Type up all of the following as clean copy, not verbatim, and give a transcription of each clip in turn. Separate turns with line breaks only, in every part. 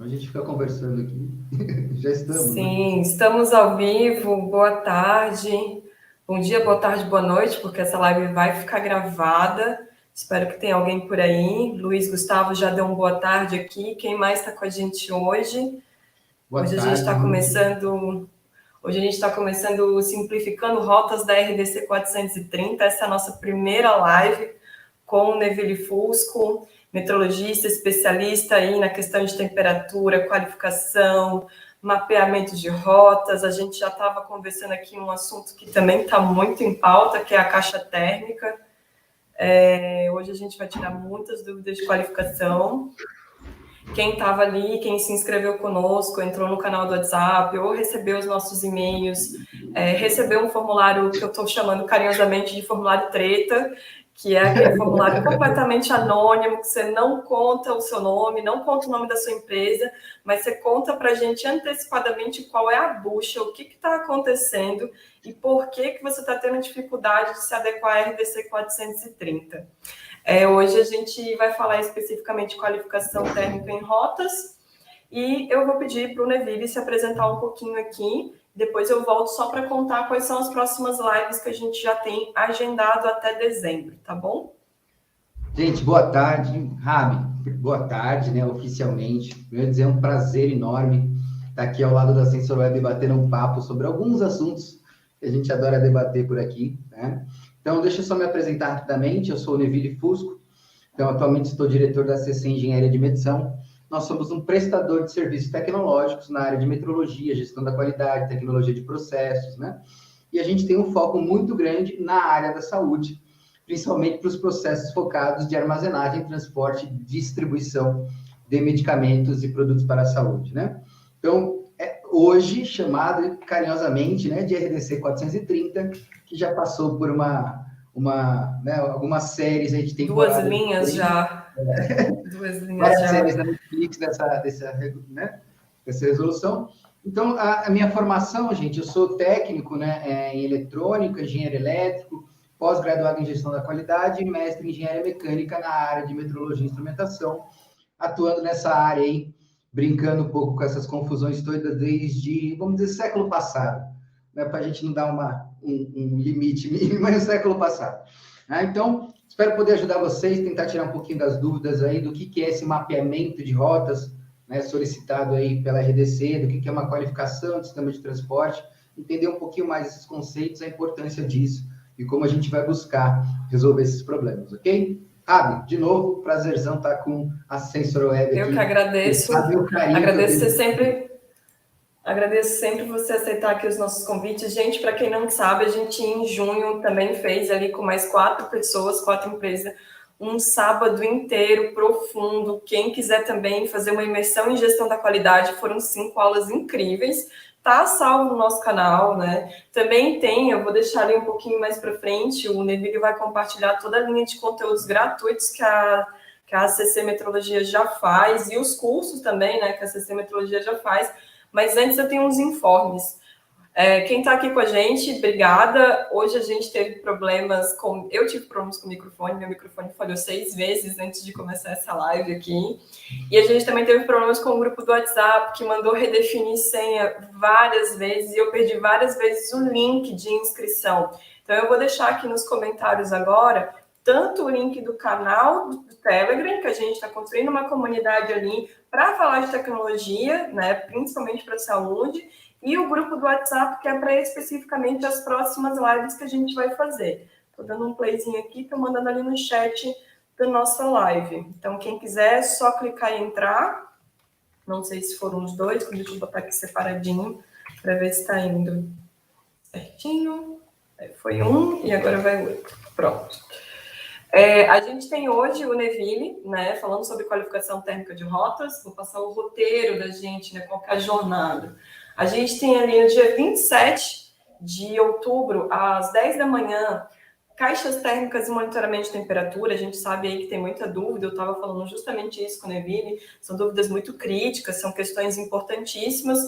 A gente fica conversando aqui. Já estamos, né?
Sim, estamos ao vivo. Boa tarde. Bom dia, boa tarde, boa noite, porque essa live vai ficar gravada. Espero que tenha alguém por aí. Luiz Gustavo já deu uma boa tarde aqui. Quem mais está com a gente hoje?
Boa
Hoje a gente
tarde,
está
Lúcia.
começando. Hoje a gente está começando simplificando rotas da RDC 430. Essa é a nossa primeira live com o Neville Fusco, meteorologista, especialista aí na questão de temperatura, qualificação, mapeamento de rotas. A gente já estava conversando aqui um assunto que também está muito em pauta, que é a caixa térmica. Hoje a gente vai tirar muitas dúvidas de qualificação. Quem estava ali, quem se inscreveu conosco, entrou no canal do WhatsApp ou recebeu os nossos e-mails, recebeu um formulário que eu estou chamando carinhosamente de formulário treta, que é aquele formulário completamente anônimo, que você não conta o seu nome, não conta o nome da sua empresa, mas você conta para a gente antecipadamente qual é a bucha, o que está acontecendo e por que você está tendo dificuldade de se adequar à RDC 430. Hoje a gente vai falar especificamente de qualificação térmica em rotas e eu vou pedir para o Neville se apresentar um pouquinho aqui. Depois eu volto só para contar quais são as próximas lives que a gente já tem agendado até dezembro, tá bom?
Gente, boa tarde. Rabi, boa tarde, né? Oficialmente. Primeiro dizer, é um prazer enorme estar aqui ao lado da Sensor Web batendo um papo sobre alguns assuntos que a gente adora debater por aqui, né? Então, deixa eu só me apresentar rapidamente. Eu sou o Neville Fusco. Então, atualmente estou diretor da CC Engenharia de Medição. Nós somos um prestador de serviços tecnológicos na área de metrologia, gestão da qualidade, tecnologia de processos, né? E a gente tem um foco muito grande na área da saúde, principalmente para os processos focados de armazenagem, transporte e distribuição de medicamentos e produtos para a saúde, né? Então, hoje chamado carinhosamente, né, de RDC 430, que já passou por né, algumas séries aí de
Duas
temporada
linhas
diferentes,
já. Duas linhas
várias
já.
séries da Netflix dessa resolução. Então, a minha formação, gente, eu sou técnico, né, em eletrônica, engenheiro elétrico, pós-graduado em gestão da qualidade e mestre em engenharia mecânica na área de metrologia e instrumentação, atuando nessa área aí, brincando um pouco com essas confusões todas desde, vamos dizer, século passado, né, para a gente não dar um limite mínimo, mas no século passado. Então, espero poder ajudar vocês, tentar tirar um pouquinho das dúvidas aí do que é esse mapeamento de rotas, né, solicitado aí pela RDC, do que é uma qualificação de sistema de transporte, entender um pouquinho mais esses conceitos, a importância disso e como a gente vai buscar resolver esses problemas, ok? Rabi, de novo, prazerzão estar com a Sensor Web
Eu que
aqui. Você
agradeço.
sabe o carinho que eu
Agradeço
tenho.
você sempre. Agradeço sempre você aceitar aqui os nossos convites. Gente, para quem não sabe, a gente em junho também fez ali com mais 4 pessoas, 4 empresas, um sábado inteiro profundo. Quem quiser também fazer uma imersão em gestão da qualidade, foram 5 aulas incríveis. Tá salvo no nosso canal, né? Também tem, eu vou deixar ali um pouquinho mais para frente, o Neville vai compartilhar toda a linha de conteúdos gratuitos que a CC Metrologia já faz, e os cursos também, né, que a CC Metrologia já faz. Mas antes eu tenho uns informes. Quem está aqui com a gente, obrigada. Hoje a gente teve problemas com. Eu tive problemas com o microfone, meu microfone falhou 6 vezes antes de começar essa live aqui. E a gente também teve problemas com o grupo do WhatsApp, que mandou redefinir senha várias vezes, e eu perdi várias vezes o link de inscrição. Então eu vou deixar aqui nos comentários agora tanto o link do canal do Telegram, que a gente está construindo uma comunidade ali para falar de tecnologia, né, principalmente para a saúde, e o grupo do WhatsApp, que é para especificamente as próximas lives que a gente vai fazer. Estou dando um playzinho aqui, estou mandando ali no chat da nossa live. Então, quem quiser, é só clicar e entrar. Não sei se foram os dois, deixa eu botar aqui separadinho para ver se está indo certinho. Foi um e agora vai o outro. Pronto. A gente tem hoje o Neville, né, falando sobre qualificação térmica de rotas. Vou passar o roteiro da gente, né, qual é a jornada. A gente tem ali no dia 27 de outubro, às 10 da manhã, caixas térmicas e monitoramento de temperatura. A gente sabe aí que tem muita dúvida, eu estava falando justamente isso com o Neville, são dúvidas muito críticas, são questões importantíssimas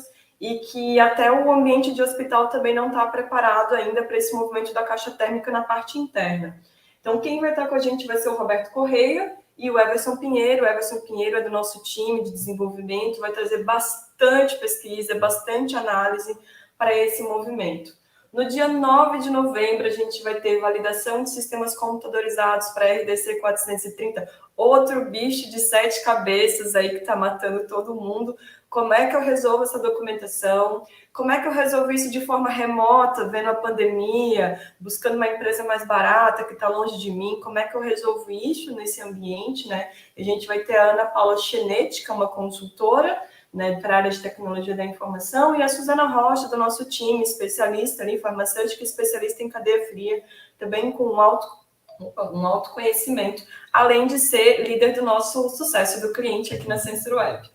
e que até o ambiente de hospital também não está preparado ainda para esse movimento da caixa térmica na parte interna. Então, quem vai estar com a gente vai ser o Roberto Correia e o Everson Pinheiro é do nosso time de desenvolvimento, vai trazer bastante pesquisa, bastante análise para esse movimento. No dia 9 de novembro, a gente vai ter validação de sistemas computadorizados para RDC 430, outro bicho de 7 cabeças aí que está matando todo mundo. Como é que eu resolvo essa documentação? Como é que eu resolvo isso de forma remota, vendo a pandemia, buscando uma empresa mais barata que está longe de mim? Como é que eu resolvo isso nesse ambiente, né? A gente vai ter a Ana Paula Chenetti, que é uma consultora, né, para a área de tecnologia da informação, e a Suzana Rocha, do nosso time, especialista em farmacêutica, especialista em cadeia fria, também com um alto conhecimento, além de ser líder do nosso sucesso do cliente aqui na Sensor Web.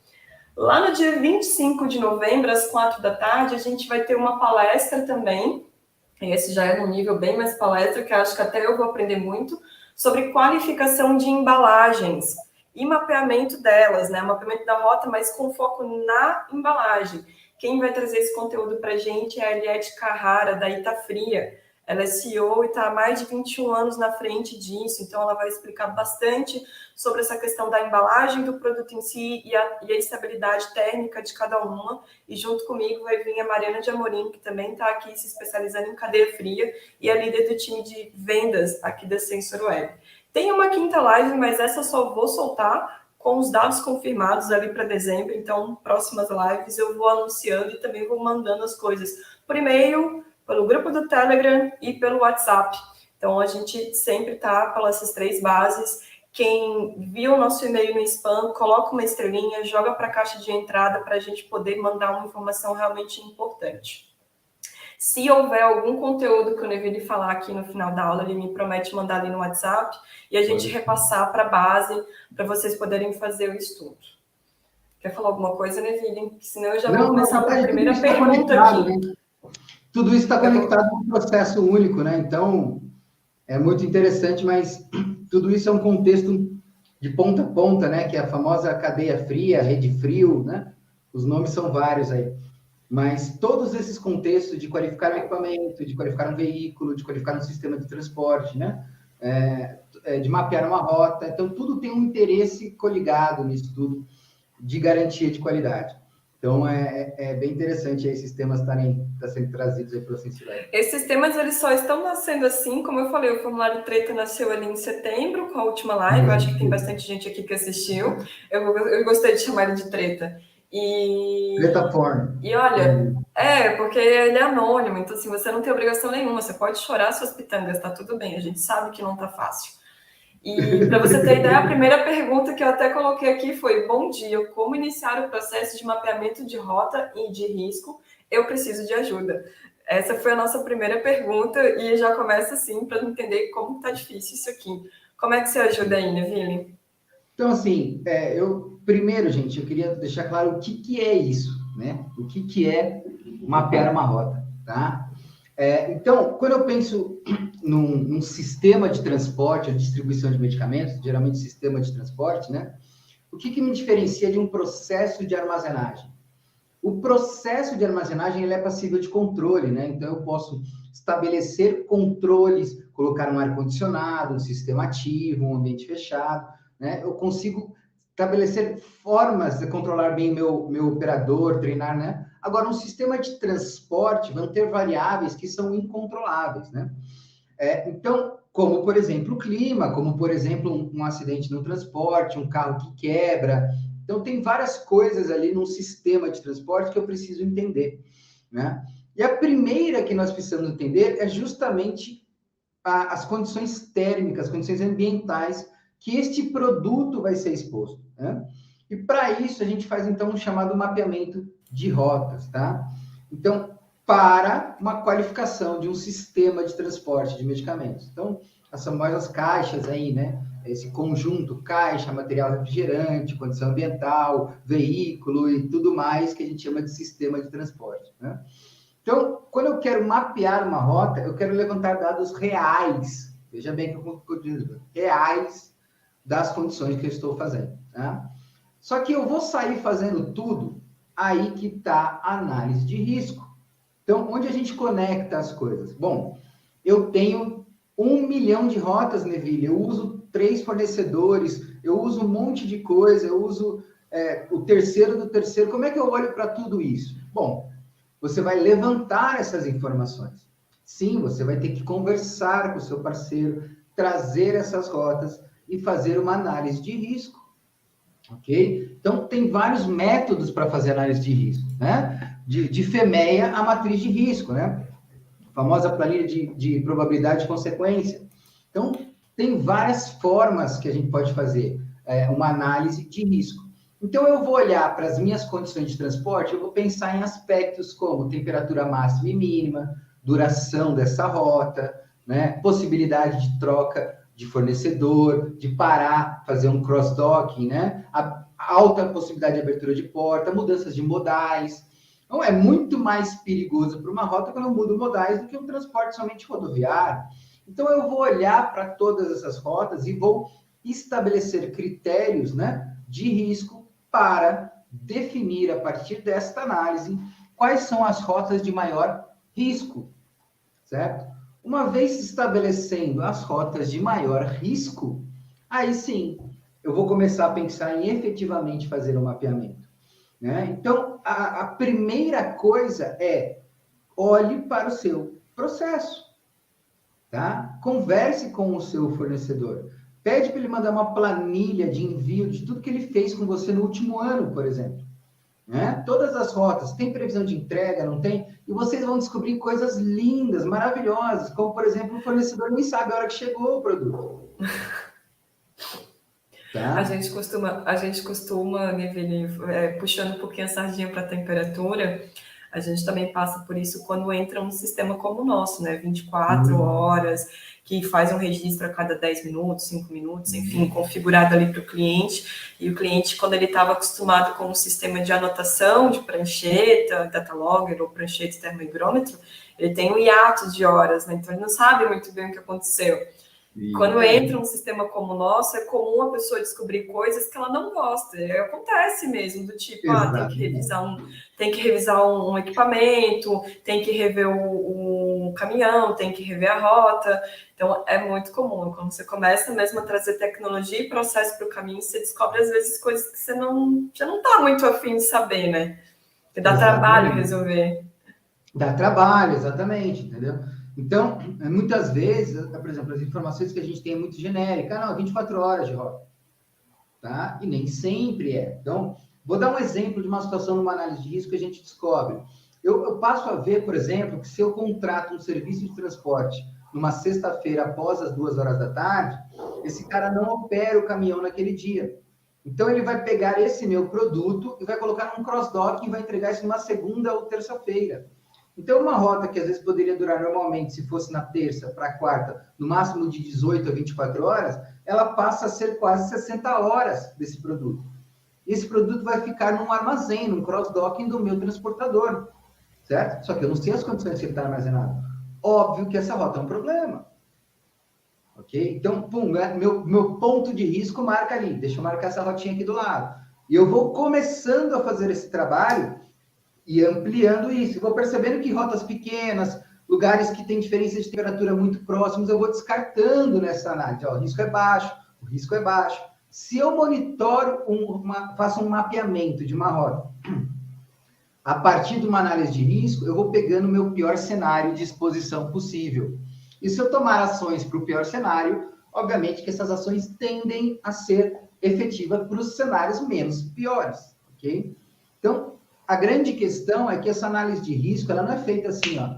Lá no dia 25 de novembro, às 4 da tarde, a gente vai ter uma palestra também, esse já é num nível bem mais palestra, que acho que até eu vou aprender muito, sobre qualificação de embalagens e mapeamento delas, né? Mapeamento da rota, mas com foco na embalagem. Quem vai trazer esse conteúdo para a gente é a Eliette Carrara, da Itafria. Ela é CEO e está há mais de 21 anos na frente disso, então ela vai explicar bastante sobre essa questão da embalagem do produto em si e a estabilidade térmica de cada uma. E junto comigo vai vir a Mariana de Amorim, que também está aqui se especializando em cadeia fria e é líder do time de vendas aqui da Sensor Web. Tem uma quinta live, mas essa eu só vou soltar com os dados confirmados ali para dezembro, então próximas lives eu vou anunciando e também vou mandando as coisas por e-mail, pelo grupo do Telegram e pelo WhatsApp. Então, a gente sempre está pelas essas 3 bases. Quem viu o nosso e-mail no spam, coloca uma estrelinha, joga para a caixa de entrada para a gente poder mandar uma informação realmente importante. Se houver algum conteúdo que o Neville falar aqui no final da aula, ele me promete mandar ali no WhatsApp e a gente repassar para a base para vocês poderem fazer o estudo. Quer falar alguma coisa, Neville? Senão eu já vou começar com a primeira pergunta aqui.
Né? Tudo isso está conectado a um processo único, né? Então, é muito interessante, mas tudo isso é um contexto de ponta a ponta, né? Que é a famosa cadeia fria, rede frio, né? Os nomes são vários aí. Mas todos esses contextos de qualificar um equipamento, de qualificar um veículo, de qualificar um sistema de transporte, né? De mapear uma rota. Então, tudo tem um interesse coligado nisso tudo de garantia de qualidade. Então, é bem interessante aí esses temas estarem sendo trazidos aí para o Sensor Web.
Esses temas, eles só estão nascendo assim, como eu falei, o Formulário Treta nasceu ali em setembro, com a última live, eu acho que tem bastante gente aqui que assistiu, eu gostei de chamar ele de Treta.
Treta Porn.
E olha, porque ele é anônimo, então assim, você não tem obrigação nenhuma, você pode chorar suas pitangas, tá tudo bem, a gente sabe que não tá fácil. E para você ter ideia, a primeira pergunta que eu até coloquei aqui foi: bom dia, como iniciar o processo de mapeamento de rota e de risco? Eu preciso de ajuda. Essa foi a nossa primeira pergunta e já começa assim para entender como está difícil isso aqui. Como é que você ajuda aí, Neville?
Então, assim, primeiro, gente, eu queria deixar claro o que é isso, né? O que é mapear uma rota, tá? Então, quando eu penso num sistema de transporte, ou distribuição de medicamentos, geralmente sistema de transporte, né? O que me diferencia de um processo de armazenagem? O processo de armazenagem ele é passível de controle, né? Então, eu posso estabelecer controles, colocar um ar-condicionado, um sistema ativo, um ambiente fechado, né? Eu consigo estabelecer formas de controlar bem meu operador, treinar, né? Agora, um sistema de transporte vão ter variáveis que são incontroláveis, né? Então, como, por exemplo, o clima, como, por exemplo, um acidente no transporte, um carro que quebra. Então, tem várias coisas ali num sistema de transporte que eu preciso entender, né? E a primeira que nós precisamos entender é justamente as condições térmicas, as condições ambientais que este produto vai ser exposto, né? E para isso, a gente faz, então, um chamado mapeamento de rotas, tá? Então, para uma qualificação de um sistema de transporte de medicamentos. Então, as famosas caixas aí, né? Esse conjunto, caixa, material refrigerante, condição ambiental, veículo e tudo mais que a gente chama de sistema de transporte, né? Então, quando eu quero mapear uma rota, eu quero levantar dados reais, veja bem o que eu digo, reais das condições que eu estou fazendo, tá? Só que eu vou sair fazendo tudo, aí que está a análise de risco. Então, onde a gente conecta as coisas? Bom, eu tenho 1 milhão de rotas, Neville, eu uso 3 fornecedores, eu uso um monte de coisa, eu uso o terceiro do terceiro. Como é que eu olho para tudo isso? Bom, você vai levantar essas informações. Sim, você vai ter que conversar com o seu parceiro, trazer essas rotas e fazer uma análise de risco. Ok? Então, tem vários métodos para fazer análise de risco, né? De FEMEA a matriz de risco, né? A famosa planilha de probabilidade de consequência. Então, tem várias formas que a gente pode fazer uma análise de risco. Então, eu vou olhar para as minhas condições de transporte, eu vou pensar em aspectos como temperatura máxima e mínima, duração dessa rota, né? Possibilidade de troca de fornecedor, de parar, fazer um cross-docking, né? A alta possibilidade de abertura de porta, mudanças de modais. Então, é muito mais perigoso para uma rota quando eu mudo modais do que um transporte somente rodoviário. Então, eu vou olhar para todas essas rotas e vou estabelecer critérios, né, de risco para definir, a partir desta análise, quais são as rotas de maior risco, certo? Uma vez estabelecendo as rotas de maior risco, aí sim, eu vou começar a pensar em efetivamente fazer um mapeamento, né? Então, a primeira coisa é olhe para o seu processo, tá? Converse com o seu fornecedor. Pede para ele mandar uma planilha de envio de tudo que ele fez com você no último ano, por exemplo. Né? Todas as rotas, tem previsão de entrega, não tem? E vocês vão descobrir coisas lindas, maravilhosas, como, por exemplo, o fornecedor nem sabe a hora que chegou o produto. Tá?
A gente costuma, Neville, puxando um pouquinho a sardinha para a temperatura, a gente também passa por isso quando entra um sistema como o nosso, né? 24 horas, que faz um registro a cada 10 minutos, 5 minutos, enfim, configurado ali para o cliente. E o cliente, quando ele estava acostumado com um sistema de anotação, de prancheta, data logger ou prancheta termohigrômetro, ele tem um hiato de horas, né? Então ele não sabe muito bem o que aconteceu. Quando entra um sistema como o nosso, é comum a pessoa descobrir coisas que ela não gosta. Acontece mesmo, do tipo, tem que revisar um equipamento, tem que rever o caminhão, tem que rever a rota. Então, é muito comum. Quando você começa mesmo a trazer tecnologia e processo para o caminho, você descobre, às vezes, coisas que você já não está muito afim de saber, né? Que dá trabalho resolver.
Dá trabalho, exatamente, entendeu? Então, muitas vezes, por exemplo, as informações que a gente tem é muito genérica. Não, 24 horas de rota. Tá? E nem sempre é. Então, vou dar um exemplo de uma situação numa análise de risco que a gente descobre. Eu passo a ver, por exemplo, que se eu contrato um serviço de transporte numa sexta-feira após as 2 horas da tarde, esse cara não opera o caminhão naquele dia. Então, ele vai pegar esse meu produto e vai colocar num cross-dock e vai entregar isso numa segunda ou terça-feira. Então, uma rota que às vezes poderia durar normalmente, se fosse na terça para quarta, no máximo de 18 a 24 horas, ela passa a ser quase 60 horas desse produto. Esse produto vai ficar num armazém, num cross-docking do meu transportador, certo? Só que eu não sei as condições que ele está armazenado. Óbvio que essa rota é um problema. Ok? Então, meu ponto de risco marca ali. Deixa eu marcar essa rotinha aqui do lado. E eu vou começando a fazer esse trabalho e ampliando isso. Eu vou percebendo que rotas pequenas, lugares que têm diferença de temperatura muito próximos, eu vou descartando nessa análise. Ó, o risco é baixo, o risco é baixo. Se eu monitoro, faço um mapeamento de uma rota, a partir de uma análise de risco, eu vou pegando o meu pior cenário de exposição possível. E se eu tomar ações para o pior cenário, obviamente que essas ações tendem a ser efetivas para os cenários menos piores, ok? Então, a grande questão é que essa análise de risco, ela não é feita assim, ó,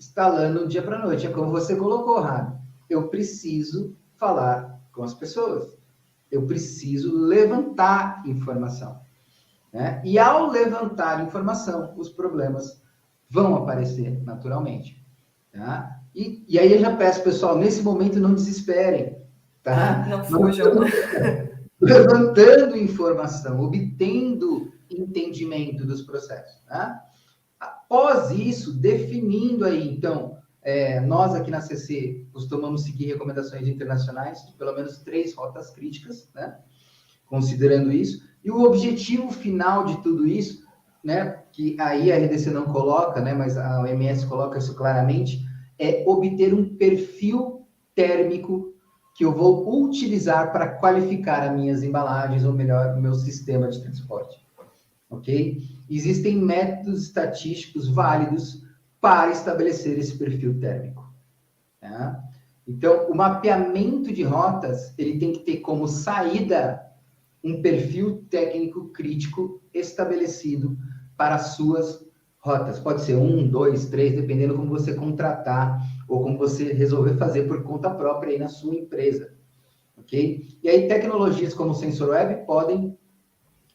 instalando do dia para a noite. É como você colocou, Rabi. Eu preciso falar com as pessoas. Eu preciso levantar informação. Né? E ao levantar informação, os problemas vão aparecer naturalmente. Tá? E aí eu já peço, pessoal, nesse momento não desesperem. Tá?
Não fujam.
Levantando informação, obtendo entendimento dos processos. Tá? Após isso, definindo aí, então, nós aqui na CC costumamos seguir recomendações internacionais de pelo menos 3 rotas críticas, né? Considerando isso. E o objetivo final de tudo isso, né, que aí a RDC não coloca, né, mas a OMS coloca isso claramente, é obter um perfil térmico que eu vou utilizar para qualificar as minhas embalagens, ou melhor, o meu sistema de transporte. Ok? Existem métodos estatísticos válidos para estabelecer esse perfil térmico. Tá? Então, o mapeamento de rotas, ele tem que ter como saída um perfil técnico crítico estabelecido para as suas rotas. Pode ser 1, 2, 3, dependendo como você contratar ou como você resolver fazer por conta própria aí na sua empresa. Ok? E aí, tecnologias como o Sensor Web podem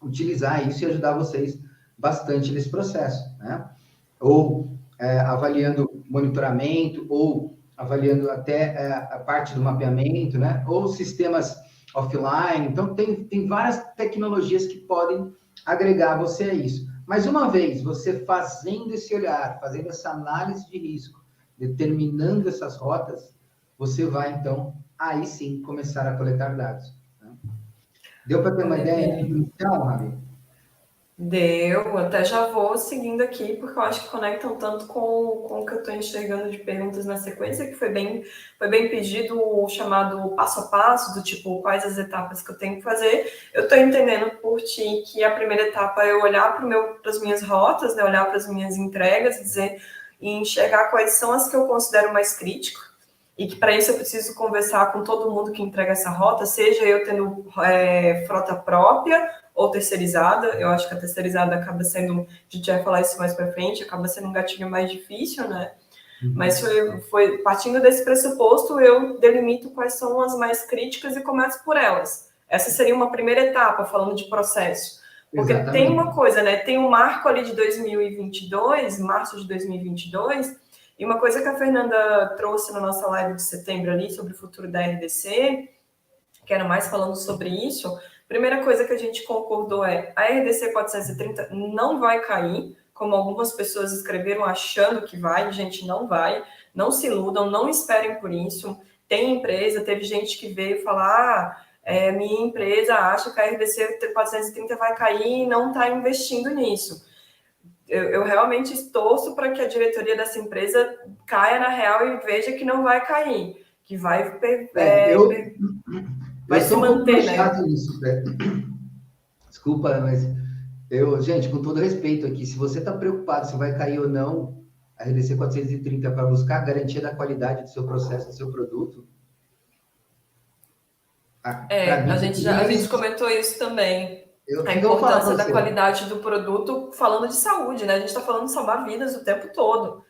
utilizar isso e ajudar vocês bastante nesse processo, né? Ou avaliando monitoramento, ou avaliando até a parte do mapeamento, né? Ou sistemas offline. Então, tem várias tecnologias que podem agregar você a isso. Mas uma vez você fazendo esse olhar, fazendo essa análise de risco, determinando essas rotas, você vai, então, aí sim, começar a coletar dados. Né? Deu para ter uma ideia inicial, Rabi?
Deu, até já vou seguindo aqui, porque eu acho que conecta um tanto com o que eu estou enxergando de perguntas na sequência, que foi bem pedido o chamado passo a passo, do tipo, quais as etapas que eu tenho que fazer. Eu estou entendendo por ti que a primeira etapa é eu olhar para as minhas rotas, né, olhar para as minhas entregas, dizer e enxergar quais são as que eu considero mais críticas, e que para isso eu preciso conversar com todo mundo que entrega essa rota, seja eu tendo frota própria ou terceirizada. Eu acho que a terceirizada acaba sendo, a gente vai falar isso mais para frente, acaba sendo um gatilho mais difícil, né? Mas foi partindo desse pressuposto, eu delimito quais são as mais críticas e começo por elas. Essa seria uma primeira etapa, falando de processo. Porque
Exatamente.
tem uma coisa, né? Tem um marco ali de 2022, março de 2022, e uma coisa que a Fernanda trouxe na nossa live de setembro ali, sobre o futuro da RDC, que era mais falando sobre isso. Primeira coisa que a gente concordou é a RDC 430 não vai cair, como algumas pessoas escreveram achando que vai. Gente, não vai. Não se iludam, não esperem por isso. Tem empresa, teve gente que veio falar, minha empresa acha que a RDC 430 vai cair e não está investindo nisso. Eu realmente torço para que a diretoria dessa empresa caia na real e veja que não vai cair, que vai
eu
se
sou um pouco
manter,
mais
né?
chato nisso, né? Desculpa, mas gente, com todo respeito aqui, se você está preocupado se vai cair ou não a RDC 430 para buscar a garantia da qualidade do seu processo, do seu produto, para mim,
a gente comentou isso também. A
que eu vou falar para
importância da
você?
qualidade do produto, falando de saúde, né? A gente está falando de salvar vidas o tempo todo.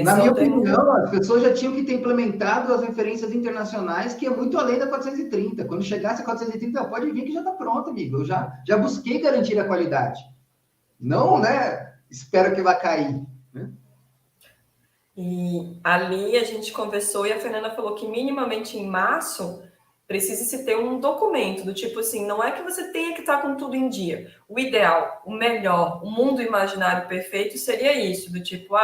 Na minha opinião, as pessoas já tinham que ter implementado as referências internacionais, que é muito além da 430. Quando chegasse a 430, pode vir que já está pronto, amigo. Eu já busquei garantir a qualidade. Não, né? Espero que vá cair. Né?
E ali a gente conversou e a Fernanda falou que minimamente em março precisa se ter um documento do tipo assim, não é que você tenha que estar com tudo em dia. O ideal, o melhor, o mundo imaginário perfeito seria isso, do tipo,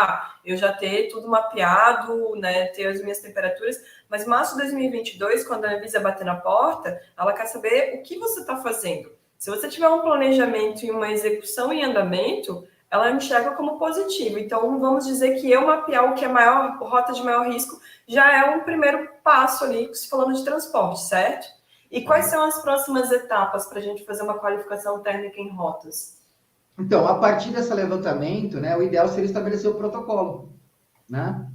eu já ter tudo mapeado, né, ter as minhas temperaturas, mas março de 2022, quando a Anvisa bater na porta, ela quer saber o que você está fazendo. Se você tiver um planejamento e uma execução em andamento, ela enxerga como positivo. Então, vamos dizer que eu mapear o que é maior, rota de maior risco, já é um primeiro passo ali, falando de transporte, certo? E quais são as próximas etapas para a gente fazer uma qualificação térmica em rotas?
Então, a partir desse levantamento, né, o ideal seria estabelecer o protocolo, né?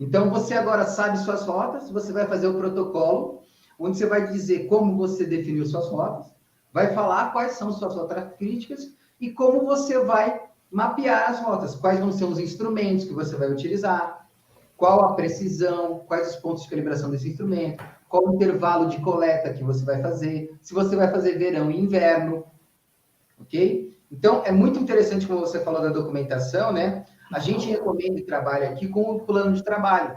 Então, você agora sabe suas rotas, você vai fazer o protocolo, onde você vai dizer como você definiu suas rotas, vai falar quais são suas rotas críticas e como você vai mapear as rotas, quais vão ser os instrumentos que você vai utilizar, qual a precisão, quais os pontos de calibração desse instrumento, qual o intervalo de coleta que você vai fazer, se você vai fazer verão e inverno, ok? Então, é muito interessante, como você falou da documentação, né? A gente recomenda e trabalha aqui com o plano de trabalho.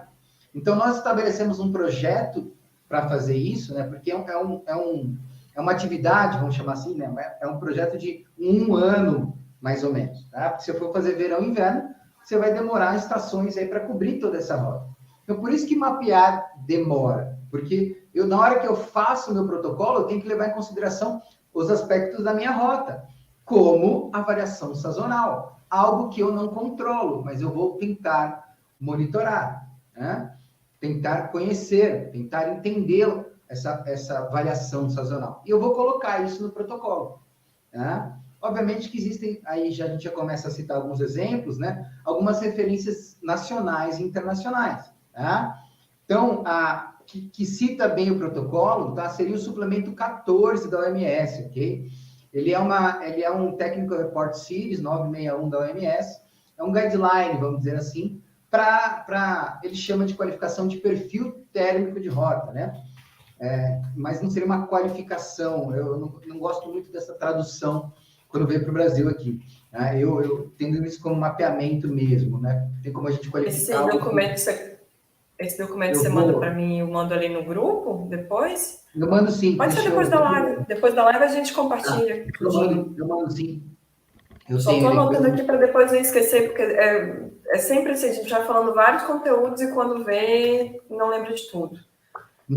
Então, nós estabelecemos um projeto para fazer isso, né? Porque é uma atividade, vamos chamar assim, né? É um projeto de 1 ano, mais ou menos, tá? Porque se eu for fazer verão e inverno, você vai demorar estações aí para cobrir toda essa rota. Então, por isso que mapear demora, porque na hora que eu faço o meu protocolo, eu tenho que levar em consideração os aspectos da minha rota, como a variação sazonal, algo que eu não controlo, mas eu vou tentar monitorar, né? Tentar conhecer, tentar entender essa variação sazonal. E eu vou colocar isso no protocolo. Tá? Obviamente que existem, aí a gente já começa a citar alguns exemplos, né? Algumas referências nacionais e internacionais. Tá? Então, que cita bem o protocolo, tá? Seria o suplemento 14 da OMS, ok? Ele é um Technical Report Series 961 da OMS, é um guideline, vamos dizer assim, ele chama de qualificação de perfil térmico de rota, né? Mas não seria uma qualificação, eu não gosto muito dessa tradução quando veio para o Brasil aqui. Né? Eu entendo isso como mapeamento mesmo, né? Tem como a gente qualificar...
Esse documento você manda para mim, eu mando ali no grupo depois?
Eu mando sim.
Pode ser depois da live. Depois da live a gente compartilha.
Eu mando sim.
Só estou anotando aqui para depois não esquecer, porque é sempre assim, a gente vai falando vários conteúdos e quando vê, não lembra de tudo.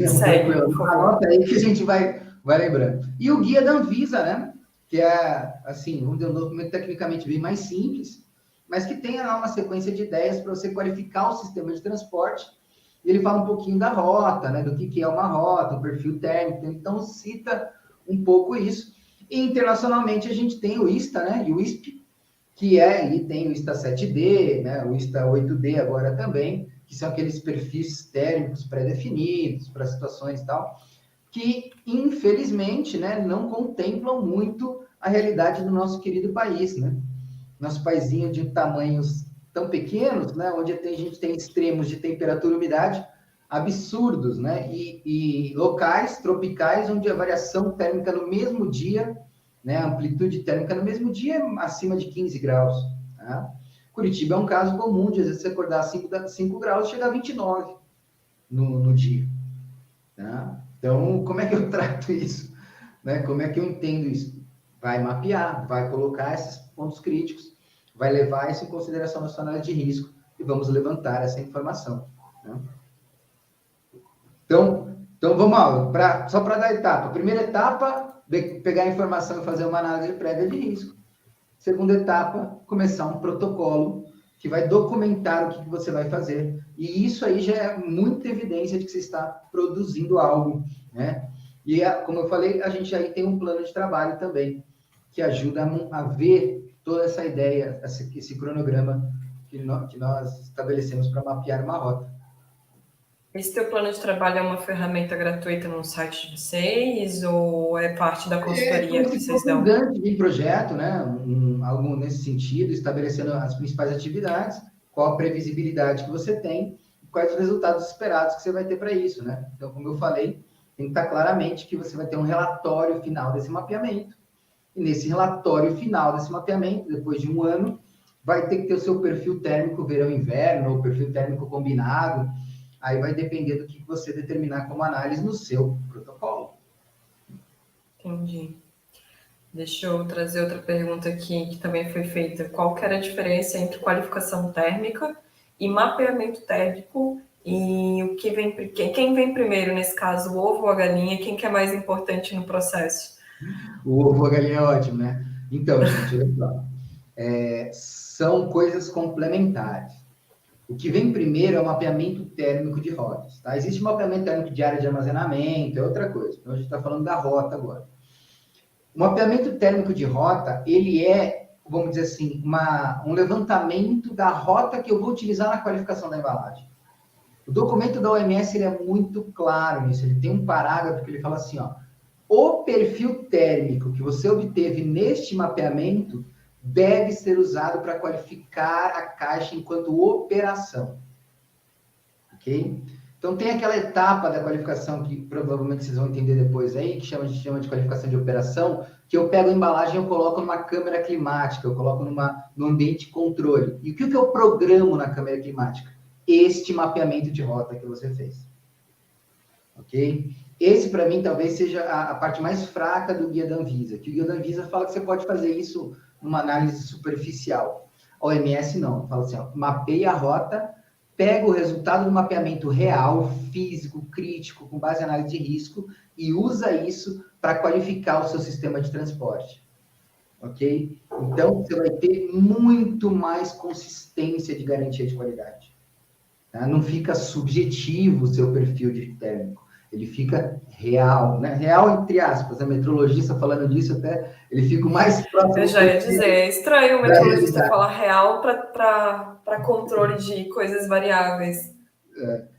Segue, anota aí que a gente vai lembrando. E o guia da Anvisa, né? Que é, assim, um documento tecnicamente bem mais simples, mas que tem uma sequência de ideias para você qualificar o sistema de transporte. E ele fala um pouquinho da rota, né? Do que é uma rota, um perfil térmico. Então, cita um pouco isso. E, internacionalmente, a gente tem o ISTA, né? E o ISP, e tem o ISTA 7D, né? O ISTA 8D agora também, que são aqueles perfis térmicos pré-definidos para situações e tal, que, infelizmente, né, não contemplam muito a realidade do nosso querido país, né? Nosso paizinho de tamanhos tão pequenos, né, onde a gente tem extremos de temperatura e umidade absurdos, né? E locais tropicais onde a variação térmica no mesmo dia, né, a amplitude térmica no mesmo dia é acima de 15 graus, tá? Curitiba é um caso comum de, às vezes, você acordar a 5 graus e chegar a 29 no dia. Tá? Então, como é que eu trato isso? Né? Como é que eu entendo isso? Vai mapear, vai colocar esses pontos críticos, vai levar isso em consideração na sua análise de risco e vamos levantar essa informação. Né? Então, vamos lá, só para dar etapa. Primeira etapa, pegar a informação e fazer uma análise prévia de risco. Segunda etapa, começar um protocolo que vai documentar o que você vai fazer. E isso aí já é muita evidência de que você está produzindo algo, né? E, como eu falei, a gente aí tem um plano de trabalho também, que ajuda a ver toda essa ideia, esse cronograma que nós estabelecemos para mapear uma rota.
Esse teu plano de trabalho é uma ferramenta gratuita no site de vocês ou é parte da consultoria que vocês dão?
De projeto, né? Algo nesse sentido, estabelecendo as principais atividades, qual a previsibilidade que você tem, quais os resultados esperados que você vai ter para isso, né? Então, como eu falei, tem que estar claramente que você vai ter um relatório final desse mapeamento, e nesse relatório final desse mapeamento, depois de um ano, vai ter que ter o seu perfil térmico verão-inverno, ou perfil térmico combinado. Aí vai depender do que você determinar como análise no seu protocolo.
Entendi. Deixa eu trazer outra pergunta aqui, que também foi feita. Qual que era a diferença entre qualificação térmica e mapeamento térmico? E o que vem, quem vem primeiro nesse caso, o ovo ou a galinha? Quem que é mais importante no processo?
O ovo ou a galinha é ótimo, né? Então, gente, olha só. São coisas complementares. O que vem primeiro é o mapeamento térmico de rotas. Tá? Existe mapeamento térmico de área de armazenamento, é outra coisa. Então, a gente está falando da rota agora. O mapeamento térmico de rota, ele é, vamos dizer assim, um levantamento da rota que eu vou utilizar na qualificação da embalagem. O documento da OMS ele é muito claro nisso. Ele tem um parágrafo que ele fala assim, ó, o perfil térmico que você obteve neste mapeamento deve ser usado para qualificar a caixa enquanto operação. Ok? Então, tem aquela etapa da qualificação que provavelmente vocês vão entender depois aí, que a gente chama de qualificação de operação, que eu pego a embalagem e eu coloco numa câmera climática, eu coloco no ambiente de controle. E o que eu programo na câmera climática? Este mapeamento de rota que você fez. Ok? Esse, para mim, talvez seja a parte mais fraca do guia da Anvisa, que o guia da Anvisa fala que você pode fazer isso numa análise superficial. A OMS não, fala assim, ó, mapeia a rota, pega o resultado do mapeamento real, físico, crítico, com base em análise de risco, e usa isso para qualificar o seu sistema de transporte. Ok? Então, você vai ter muito mais consistência de garantia de qualidade. Tá? Não fica subjetivo o seu perfil de térmico. ele fica real, né? Real entre aspas, a metrologista falando disso até, ele fica o mais próximo.
Eu já ia dizer, é estranho o metrologista falar real para controle de coisas variáveis.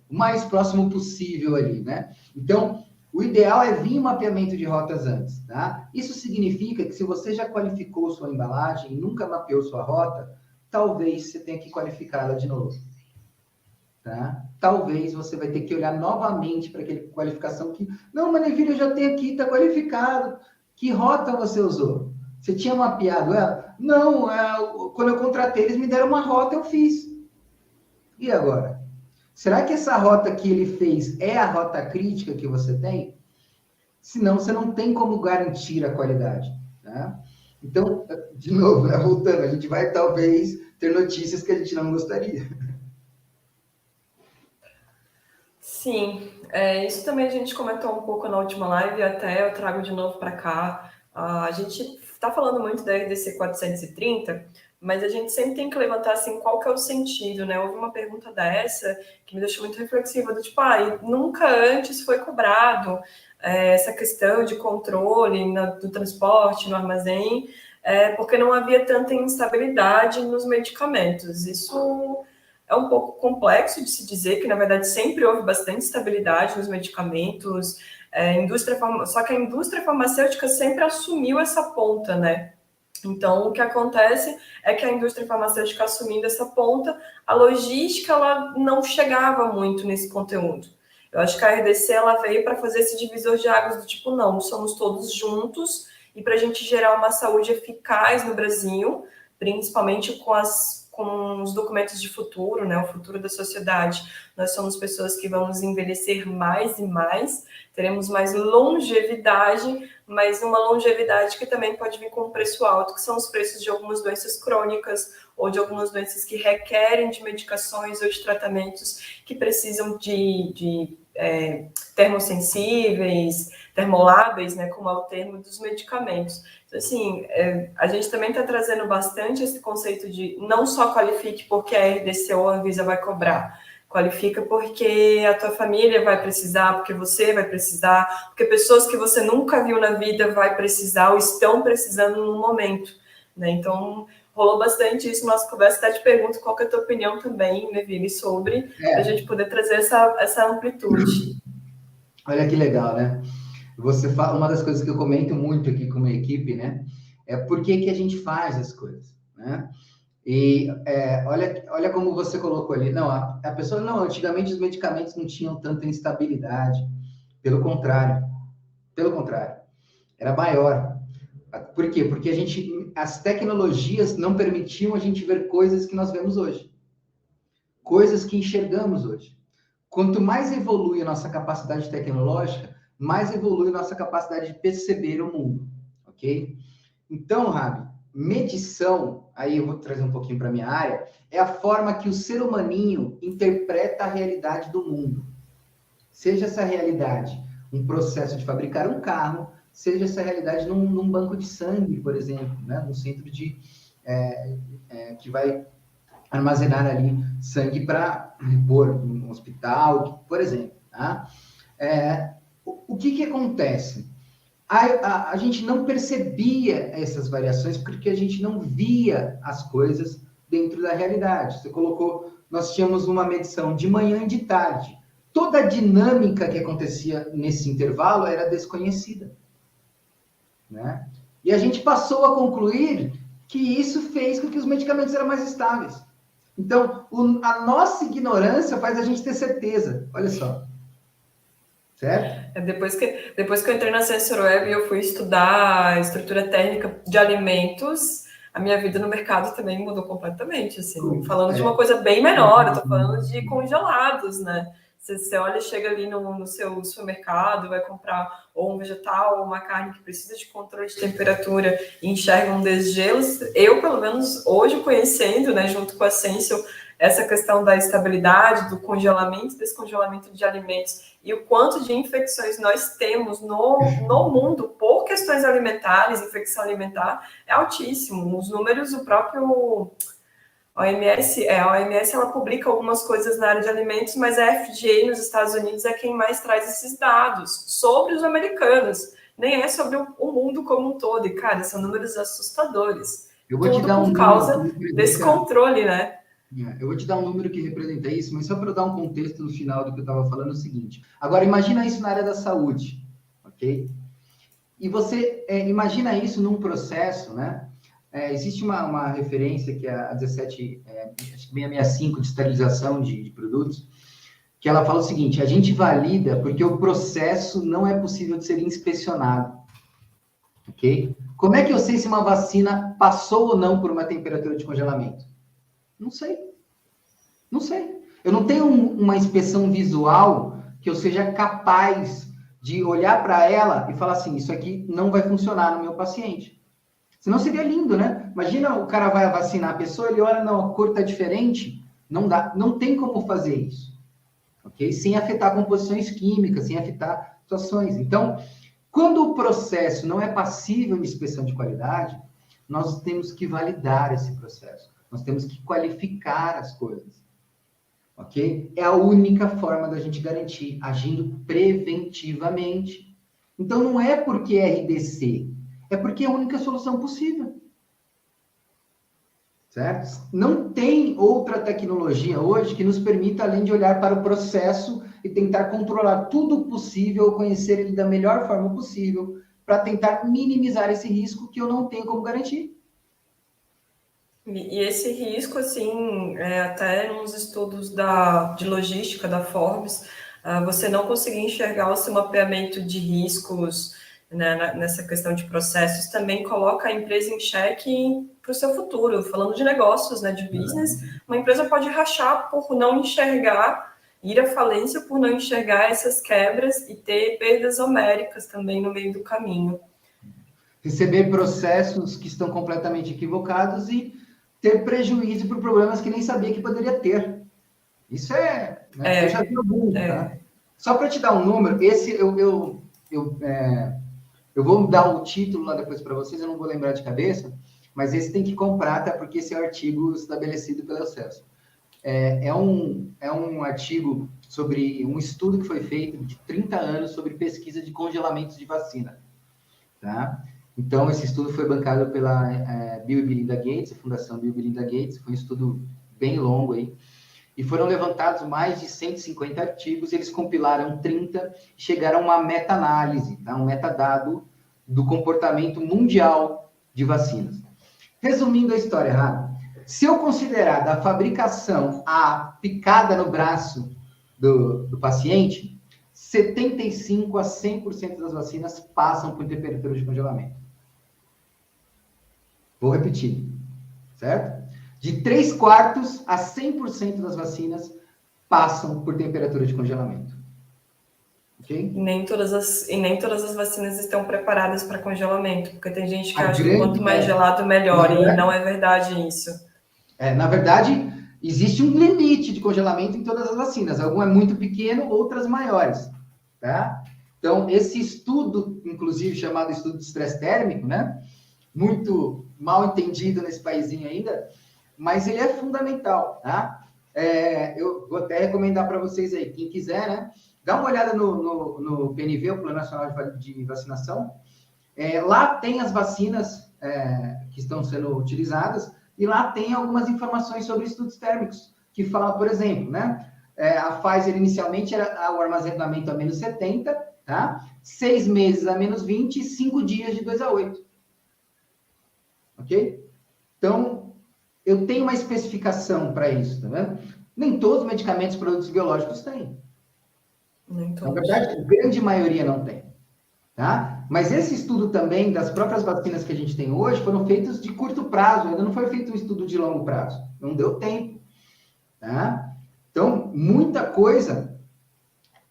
O mais próximo possível ali, né? Então, o ideal é vir um mapeamento de rotas antes, tá? Isso significa que se você já qualificou sua embalagem e nunca mapeou sua rota, talvez você tenha que qualificá-la de novo, tá? Talvez você vai ter que olhar novamente para aquela qualificação que, não, Maneville, eu já tenho aqui, está qualificado. Que rota você usou? Você tinha mapeado ela? Não, quando eu contratei, eles me deram uma rota, eu fiz. E agora? Será que essa rota que ele fez é a rota crítica que você tem? Senão, você não tem como garantir a qualidade, tá? Então, de novo, né, voltando, a gente vai talvez ter notícias que a gente não gostaria.
Sim, isso também a gente comentou um pouco na última live, até eu trago de novo para cá. A gente está falando muito da RDC 430, mas a gente sempre tem que levantar assim, qual que é o sentido, né? Houve uma pergunta dessa que me deixou muito reflexiva, do tipo, nunca antes foi cobrado essa questão de controle do transporte, no armazém, porque não havia tanta instabilidade nos medicamentos. Isso é um pouco complexo de se dizer, que na verdade sempre houve bastante estabilidade nos medicamentos, só que a indústria farmacêutica sempre assumiu essa ponta, né? Então, o que acontece é que a indústria farmacêutica assumindo essa ponta, a logística ela não chegava muito nesse conteúdo. Eu acho que a RDC ela veio para fazer esse divisor de águas do tipo, não, somos todos juntos, e para a gente gerar uma saúde eficaz no Brasil, principalmente com os documentos de futuro, né, o futuro da sociedade. Nós somos pessoas que vamos envelhecer mais e mais, teremos mais longevidade, mas uma longevidade que também pode vir com um preço alto, que são os preços de algumas doenças crônicas ou de algumas doenças que requerem de medicações ou de tratamentos que precisam de termosensíveis, termoláveis, né, como é o termo dos medicamentos. Então, assim, a gente também está trazendo bastante esse conceito de não só qualifique porque a RDC ou a Anvisa vai cobrar, qualifica porque a tua família vai precisar, porque você vai precisar, porque pessoas que você nunca viu na vida vai precisar ou estão precisando no momento, né? Então, rolou bastante isso na nossa conversa. Até te pergunto qual que é a tua opinião também, Neville, sobre a gente poder trazer essa amplitude.
Olha que legal, né? Você fala, uma das coisas que eu comento muito aqui com a minha equipe, né? É por que a gente faz as coisas, né? E olha como você colocou ali. Não, a pessoa, não, antigamente os medicamentos não tinham tanta instabilidade. Pelo contrário, era maior. Por quê? Porque as tecnologias não permitiam a gente ver coisas que nós vemos hoje. Coisas que enxergamos hoje. Quanto mais evolui a nossa capacidade tecnológica, mais evolui a nossa capacidade de perceber o mundo, ok? Então, Rabi, medição, aí eu vou trazer um pouquinho para a minha área, é a forma que o ser humaninho interpreta a realidade do mundo. Seja essa realidade um processo de fabricar um carro, seja essa realidade num banco de sangue, por exemplo, né? Num centro que vai armazenar ali sangue para repor um hospital, por exemplo. Tá? O que acontece? A gente não percebia essas variações porque a gente não via as coisas dentro da realidade. Você colocou, nós tínhamos uma medição de manhã e de tarde. Toda a dinâmica que acontecia nesse intervalo era desconhecida. Né? E a gente passou a concluir que isso fez com que os medicamentos eram mais estáveis. Então, a nossa ignorância faz a gente ter certeza. Olha só. Certo?
Depois que eu entrei na SensorWeb e eu fui estudar a estrutura técnica de alimentos, a minha vida no mercado também mudou completamente, assim. Falando de uma coisa bem menor, eu tô falando de congelados, né? Você olha e chega ali no seu supermercado, vai comprar ou um vegetal ou uma carne que precisa de controle de temperatura e enxerga um desgelo. Eu, pelo menos, hoje conhecendo, né, junto com a Sensio, essa questão da estabilidade, do congelamento, descongelamento de alimentos e o quanto de infecções nós temos no mundo por questões alimentares, infecção alimentar, é altíssimo. Os números, A OMS ela publica algumas coisas na área de alimentos, mas a FDA nos Estados Unidos é quem mais traz esses dados sobre os americanos, nem é sobre o mundo como um todo. E, cara, são números assustadores.
Eu vou te dar um
por
número
causa desse controle, né?
Eu vou te dar um número que representa isso, mas só para dar um contexto no final do que eu estava falando, é o seguinte. Agora, imagina isso na área da saúde, ok? E você imagina isso num processo, né? Existe uma referência que é a 665 de esterilização de produtos, que ela fala o seguinte: a gente valida porque o processo não é possível de ser inspecionado, ok? Como é que eu sei se uma vacina passou ou não por uma temperatura de congelamento? Não sei. Não sei. Eu não tenho uma inspeção visual que eu seja capaz de olhar para ela e falar assim, isso aqui não vai funcionar no meu paciente. Senão seria lindo, né? Imagina o cara vai vacinar a pessoa, ele olha, não, a cor tá diferente. Não dá, não tem como fazer isso. Ok? Sem afetar composições químicas, sem afetar situações. Então, quando o processo não é passível de inspeção de qualidade, nós temos que validar esse processo. Nós temos que qualificar as coisas. Ok? É a única forma da gente garantir, agindo preventivamente. Então, não é porque é RDC, é porque é a única solução possível. Certo? Não tem outra tecnologia hoje que nos permita, além de olhar para o processo e tentar controlar tudo possível, conhecer ele da melhor forma possível, para tentar minimizar esse risco que eu não tenho como garantir.
E esse risco, assim, até nos estudos de logística da Forbes, você não conseguir enxergar o seu mapeamento de riscos, né, nessa questão de processos, também coloca a empresa em xeque para o seu futuro. Falando de negócios, né, de business, uma empresa pode rachar por não enxergar, ir à falência por não enxergar essas quebras e ter perdas homéricas também no meio do caminho.
Receber processos que estão completamente equivocados e ter prejuízo por problemas que nem sabia que poderia ter. Isso né? Eu já vi algum, tá? Só para te dar um número, esse eu vou dar o título lá depois para vocês, eu não vou lembrar de cabeça, mas esse tem que comprar, até porque esse é o artigo estabelecido pelo Celso. É um artigo sobre um estudo que foi feito de 30 anos sobre pesquisa de congelamentos de vacina. Tá? Então, esse estudo foi bancado pela Bill e Melinda Gates, a Fundação Bill e Melinda Gates, foi um estudo bem longo aí, e foram levantados mais de 150 artigos, eles compilaram 30 e chegaram a uma meta-análise, tá? Um metadado do comportamento mundial de vacinas. Resumindo a história, Rafa, se eu considerar da fabricação a picada no braço do paciente, 75% a 100% das vacinas passam por temperatura de congelamento. Vou repetir, certo? De 3/4 a 100% das vacinas passam por temperatura de congelamento. Okay?
E nem todas as vacinas estão preparadas para congelamento, porque tem gente que acha que quanto mais gelado, melhor, e não é verdade isso.
Na verdade, existe um limite de congelamento em todas as vacinas. Algumas é muito pequeno, outras maiores. Tá? Então, esse estudo, inclusive chamado estudo de estresse térmico, né? Muito mal entendido nesse paísinho ainda, mas ele é fundamental, tá? Eu vou até recomendar para vocês aí, quem quiser, né? Dá uma olhada no PNV, o Plano Nacional de Vacinação. Lá tem as vacinas que estão sendo utilizadas e lá tem algumas informações sobre estudos térmicos, que fala, por exemplo, né? A Pfizer inicialmente era o armazenamento a menos 70, tá? 6 meses a menos 20 e 5 dias de 2 a 8. Ok? Então, eu tenho uma especificação para isso, tá vendo? Nem todos os medicamentos e produtos biológicos têm. Na verdade, a grande maioria não tem. Tá? Mas esse estudo também das próprias vacinas que a gente tem hoje foram feitos de curto prazo, ainda não foi feito um estudo de longo prazo. Não deu tempo. Tá? Então, muita coisa,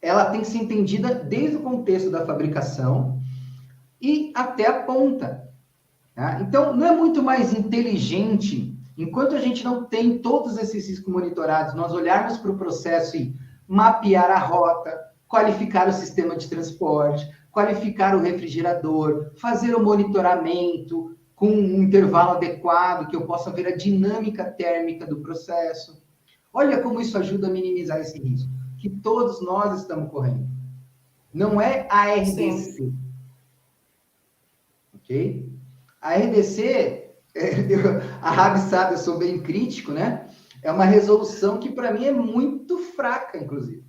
ela tem que ser entendida desde o contexto da fabricação e até a ponta. Tá? Então, não é muito mais inteligente, enquanto a gente não tem todos esses riscos monitorados, nós olharmos para o processo e mapear a rota, qualificar o sistema de transporte, qualificar o refrigerador, fazer o monitoramento, com um intervalo adequado, que eu possa ver a dinâmica térmica do processo. Olha como isso ajuda a minimizar esse risco, que todos nós estamos correndo. Não é a RDC. Sim. Ok? A RDC, a Rabi sabe, eu sou bem crítico, né? É uma resolução que, para mim, é muito fraca, inclusive.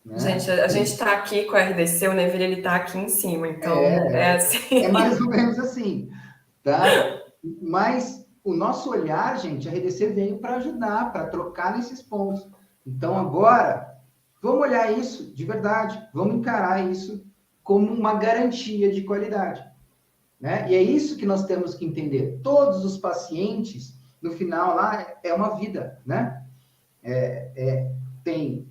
Né? Gente, a gente está aqui com a RDC, o Neville, ele está aqui em cima, então é assim.
É mais ou menos assim, tá? Mas o nosso olhar, gente, a RDC veio para ajudar, para trocar nesses pontos. Então, agora, vamos olhar isso de verdade, vamos encarar isso como uma garantia de qualidade. Né? E é isso que nós temos que entender. Todos os pacientes, no final, lá, é uma vida, né?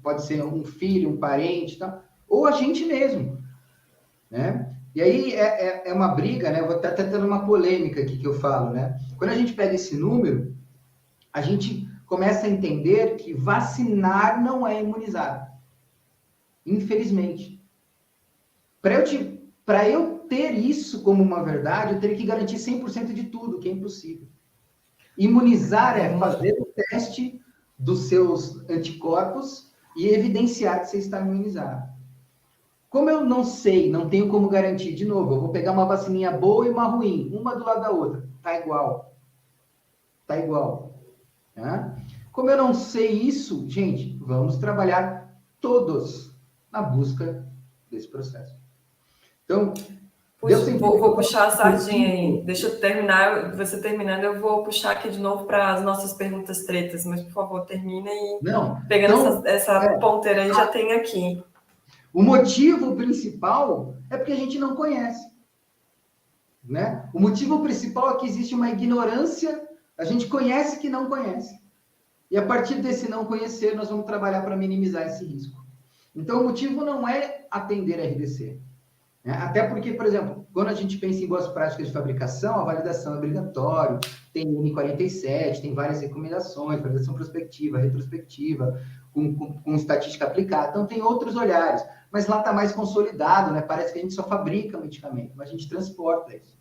Pode ser um filho, um parente, tá? Ou a gente mesmo, né? E aí é uma briga, né? Eu vou estar tendo uma polêmica aqui que eu falo, né? Quando a gente pega esse número, a gente começa a entender que vacinar não é imunizar. Infelizmente. Para eu ter isso como uma verdade, eu teria que garantir 100% de tudo, que é impossível. Imunizar é fazer o teste dos seus anticorpos e evidenciar que você está imunizado. Como eu não sei, não tenho como garantir, de novo, eu vou pegar uma vacininha boa e uma ruim, uma do lado da outra. Tá igual. Tá igual. Tá? Como eu não sei isso, gente, vamos trabalhar todos na busca desse processo. Então,
vou puxar a sardinha aí. Deixa eu terminar. Você terminando, eu vou puxar aqui de novo para as nossas perguntas tretas, mas, por favor, termina e pegando então, essa ponteira aí, já tem aqui.
O motivo principal é porque a gente não conhece. Né? O motivo principal é que existe uma ignorância, a gente conhece que não conhece. E a partir desse não conhecer, nós vamos trabalhar para minimizar esse risco. Então, o motivo não é atender a RDC. Né? Até porque, por exemplo, quando a gente pensa em boas práticas de fabricação, a validação é obrigatória, tem N47, tem várias recomendações, validação prospectiva, retrospectiva, com estatística aplicada. Então, tem outros olhares. Mas lá está mais consolidado, né? Parece que a gente só fabrica medicamento, mas a gente transporta isso.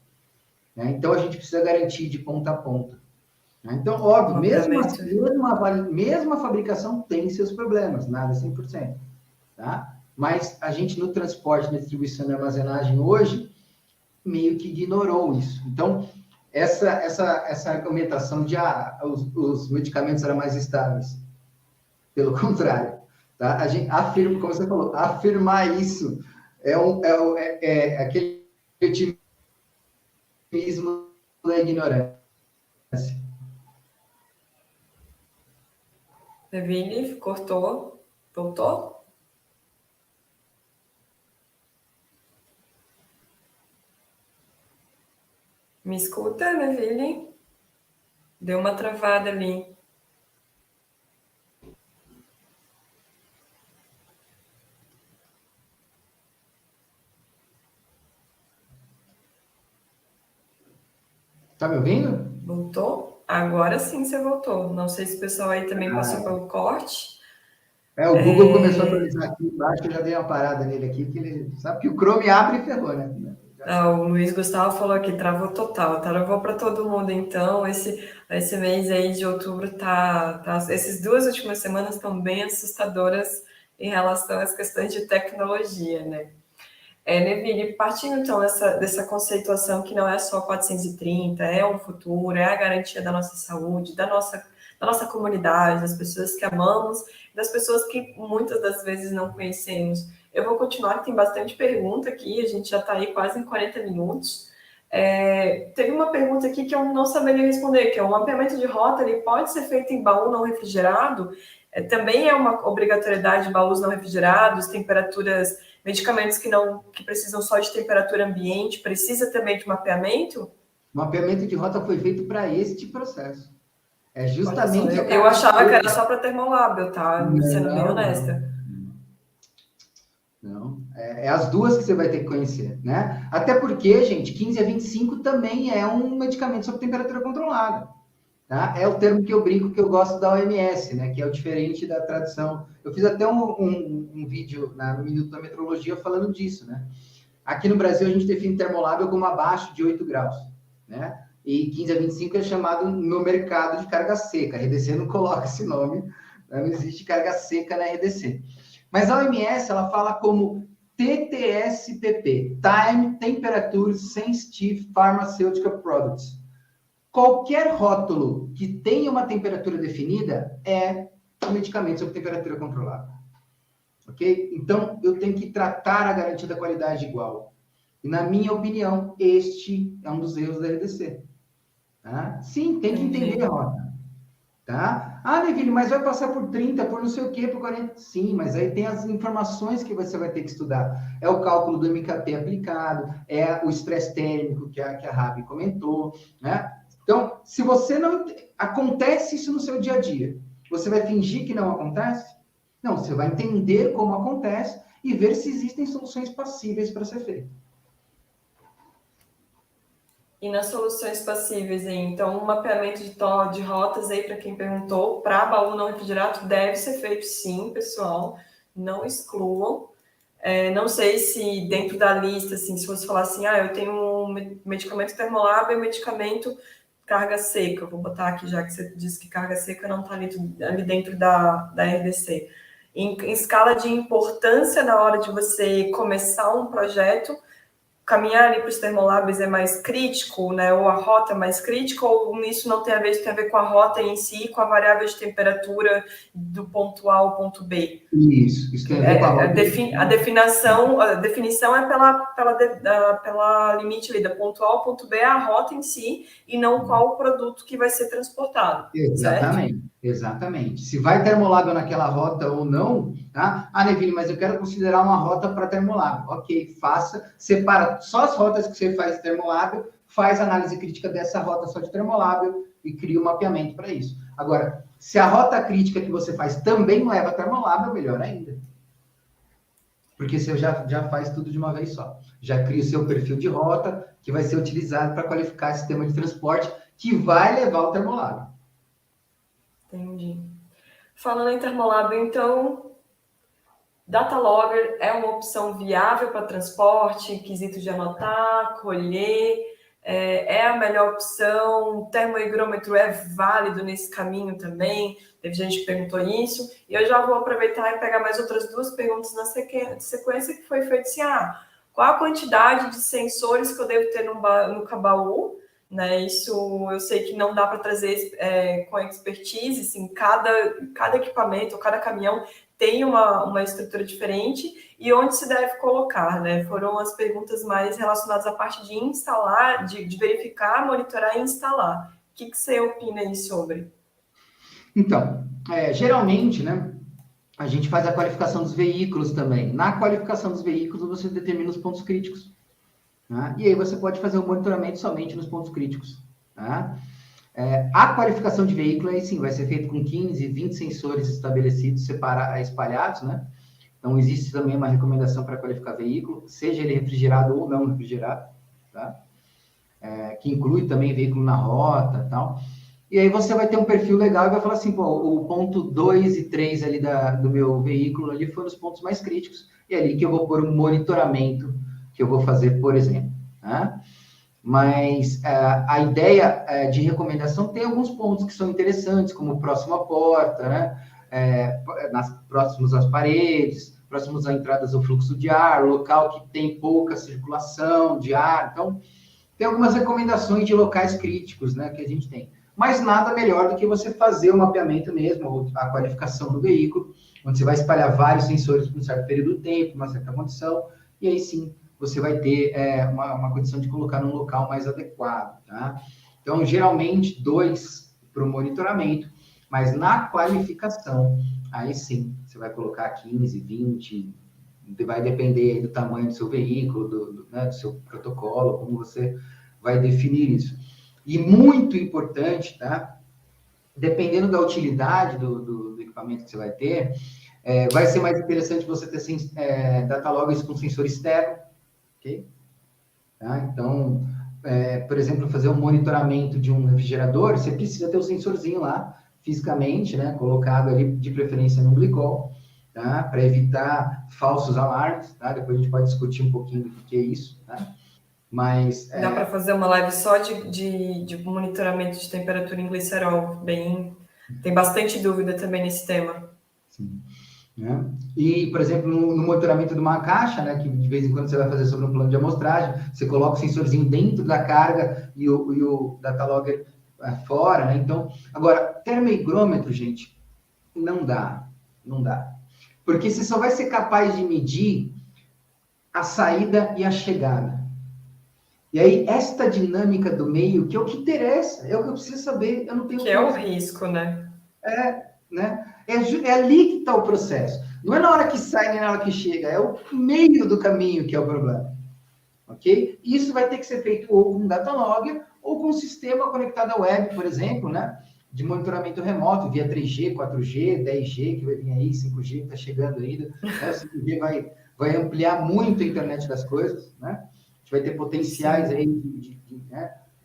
Né? Então, a gente precisa garantir de ponta a ponta. Né? Então, óbvio, mesmo a fabricação tem seus problemas, nada 100%. Tá? Mas a gente, no transporte, na distribuição e armazenagem hoje, meio que ignorou isso. Então, essa argumentação de os medicamentos eram mais estáveis. Pelo contrário. Tá? A gente afirma, como você falou, afirmar isso é aquele otimismo da ignorância.
Neville, cortou, voltou? Me escuta, Neville? Deu uma travada ali.
Tá me ouvindo?
Voltou? Agora sim você voltou. Não sei se o pessoal aí também passou pelo corte.
O Google começou a atualizar aqui embaixo, eu já dei uma parada nele aqui, porque ele sabe que o Chrome abre e ferrou, né?
O Luiz Gustavo falou aqui, travou total. Travou para todo mundo, então. Esse mês aí de outubro essas 2 últimas semanas estão bem assustadoras em relação às questões de tecnologia, né? Neville, partindo então dessa conceituação que não é só 430, é um futuro, é a garantia da nossa saúde, da nossa comunidade, das pessoas que amamos, das pessoas que muitas das vezes não conhecemos. Eu vou continuar, tem bastante pergunta aqui, a gente já está aí quase em 40 minutos. Teve uma pergunta aqui que eu não saberia responder, que é o mapeamento de rota, ele pode ser feito em baú não refrigerado? Também é uma obrigatoriedade de baús não refrigerados, temperaturas, medicamentos que precisam só de temperatura ambiente, precisa também de mapeamento?
O mapeamento de rota foi feito para este processo. É justamente...
Eu achava que era só para termolábio, tá? Sendo bem honesta.
Não, é as duas que você vai ter que conhecer, né? Até porque, gente, 15 a 25 também é um medicamento sob temperatura controlada. Tá? É o termo que eu brinco, que eu gosto da OMS, né? Que é o diferente da tradução. Eu fiz até um vídeo no Minuto da Metrologia falando disso, né? Aqui no Brasil, a gente define termolábil como abaixo de 8 graus, né? E 15 a 25 é chamado no mercado de carga seca. A RDC não coloca esse nome, né? Não existe carga seca na RDC. Mas a OMS, ela fala como TTSPP, Time Temperature Sensitive Pharmaceutical Products. Qualquer rótulo que tenha uma temperatura definida é um medicamento sob temperatura controlada. Ok? Então, eu tenho que tratar a garantia da qualidade igual. E, na minha opinião, este é um dos erros da RDC. Tá? Sim, tem que entender a rota. Tá? Ah, Neville, mas vai passar por 30, por não sei o quê, por 40. Sim, mas aí tem as informações que você vai ter que estudar. É o cálculo do MKT aplicado, é o estresse térmico que a Rabi comentou, né? Então, se você não... Acontece isso no seu dia a dia. Você vai fingir que não acontece? Não, você vai entender como acontece e ver se existem soluções passíveis para ser feito.
E nas soluções passíveis, então, um mapeamento de rotas aí, para quem perguntou, para baú não refrigerado, deve ser feito sim, pessoal, não excluam. Não sei se dentro da lista, assim, se você falar assim, eu tenho um medicamento termolábil e um medicamento carga seca, vou botar aqui já que você disse que carga seca não está ali dentro da RDC. Em escala de importância na hora de você começar um projeto, caminhar ali para os termoláveis é mais crítico, né? Ou a rota é mais crítica, ou isso não tem a ver, isso tem a ver com a rota em si, com a variável de temperatura do ponto A ao ponto B.
Isso tem a ver com a rota.
A definição é pela limite ali, da ponto A ao ponto B, a rota em si, e não qual o produto que vai ser transportado.
Exatamente, certo? Exatamente. Se vai termolábil naquela rota ou não, tá? Ah, Neville, mas eu quero considerar uma rota para termolábil. Ok, faça, separa só as rotas que você faz termolábil, faz análise crítica dessa rota só de termolábil e cria um mapeamento para isso. Agora, se a rota crítica que você faz também leva termolábil, melhor ainda. Porque você já faz tudo de uma vez só. Já cria o seu perfil de rota, que vai ser utilizado para qualificar esse sistema de transporte, que vai levar o termolábil.
Entendi. Falando em termolábil, então, Data Logger é uma opção viável para transporte, quesito de anotar, colher, é a melhor opção, o termohigrômetro é válido nesse caminho também, teve gente que perguntou isso, e eu já vou aproveitar e pegar mais outras duas perguntas na sequência que foi feito assim, qual a quantidade de sensores que eu devo ter no baú? Né, isso eu sei que não dá para trazer com expertise, assim, cada equipamento, cada caminhão tem uma estrutura diferente e onde se deve colocar, né? Foram as perguntas mais relacionadas à parte de instalar, de verificar, monitorar e instalar. O que você opina aí sobre?
Então, geralmente, né, a gente faz a qualificação dos veículos também. Na qualificação dos veículos, você determina os pontos críticos. Né? E aí você pode fazer o monitoramento somente nos pontos críticos. Tá? A qualificação de veículo, aí sim, vai ser feito com 15, 20 sensores estabelecidos, espalhados, né? Então, existe também uma recomendação para qualificar veículo, seja ele refrigerado ou não refrigerado, tá? Que inclui também veículo na rota e tal. E aí você vai ter um perfil legal e vai falar assim, pô, o ponto 2 e 3 ali do meu veículo ali foram os pontos mais críticos. E é ali que eu vou pôr um monitoramento que eu vou fazer, por exemplo. Né? Mas a ideia de recomendação tem alguns pontos que são interessantes, como próximo à porta, né? Próximos às paredes, próximos a entradas do fluxo de ar, local que tem pouca circulação de ar. Então, tem algumas recomendações de locais críticos, né, que a gente tem. Mas nada melhor do que você fazer o mapeamento mesmo, a qualificação do veículo, onde você vai espalhar vários sensores por um certo período de tempo, uma certa condição, e aí sim, você vai ter uma condição de colocar num local mais adequado, tá? Então, geralmente, 2 para o monitoramento, mas na qualificação, aí sim, você vai colocar 15, 20, vai depender aí do tamanho do seu veículo, do seu protocolo, como você vai definir isso. E muito importante, tá? Dependendo da utilidade do equipamento que você vai ter, vai ser mais interessante você ter data loggers com sensor externo, ok? Tá? Então, por exemplo, fazer um monitoramento de um refrigerador, você precisa ter o sensorzinho lá, fisicamente, né, colocado ali, de preferência no glicol, tá? Para evitar falsos alarmes, tá? Depois a gente pode discutir um pouquinho do que é isso, tá? Mas...
Dá para fazer uma live só de monitoramento de temperatura em glicerol, tem bastante dúvida também nesse tema.
Sim. Né? E, por exemplo, no monitoramento de uma caixa, né, que de vez em quando você vai fazer sobre um plano de amostragem, você coloca o sensorzinho dentro da carga e o data logger fora, né? Então, agora, termohigrômetro, gente, não dá. Porque você só vai ser capaz de medir a saída e a chegada. E aí, esta dinâmica do meio, que é o que interessa, é o que eu preciso saber, eu não tenho...
Que é o risco, né?
Né? É ali que está o processo. Não é na hora que sai, nem na hora que chega, é o meio do caminho que é o problema. Ok? Isso vai ter que ser feito ou com data logger, ou com um sistema conectado à web, por exemplo, né? De monitoramento remoto, via 3G, 4G, 10G, que vai vir aí, 5G que está chegando ainda. Né? O 5G vai ampliar muito a internet das coisas, né? A gente vai ter potenciais aí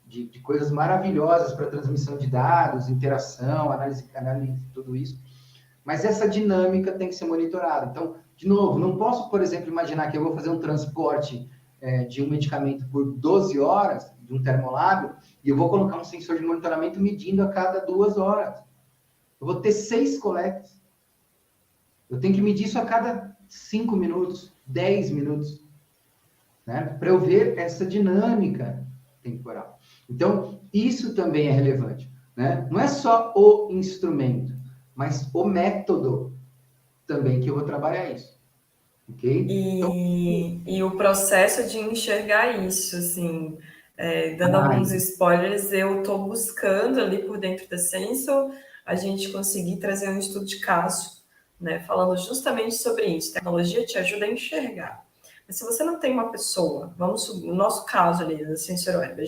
de coisas maravilhosas para transmissão de dados, interação, análise de tudo isso. Mas essa dinâmica tem que ser monitorada. Então, de novo, não posso, por exemplo, imaginar que eu vou fazer um transporte de um medicamento por 12 horas, de um termolábio, e eu vou colocar um sensor de monitoramento medindo a cada 2 horas. Eu vou ter 6 coletas. Eu tenho que medir isso a cada 5 minutos, 10 minutos, né? Para eu ver essa dinâmica temporal. Então, isso também é relevante, né? Não é só o instrumento, mas o método também que eu vou trabalhar isso, ok?
E o processo de enxergar isso, assim, dando alguns spoilers, eu estou buscando ali por dentro da Sensor a gente conseguir trazer um estudo de caso, né, falando justamente sobre isso. A tecnologia te ajuda a enxergar. Mas se você não tem uma pessoa, no nosso caso ali, da Sensor Web,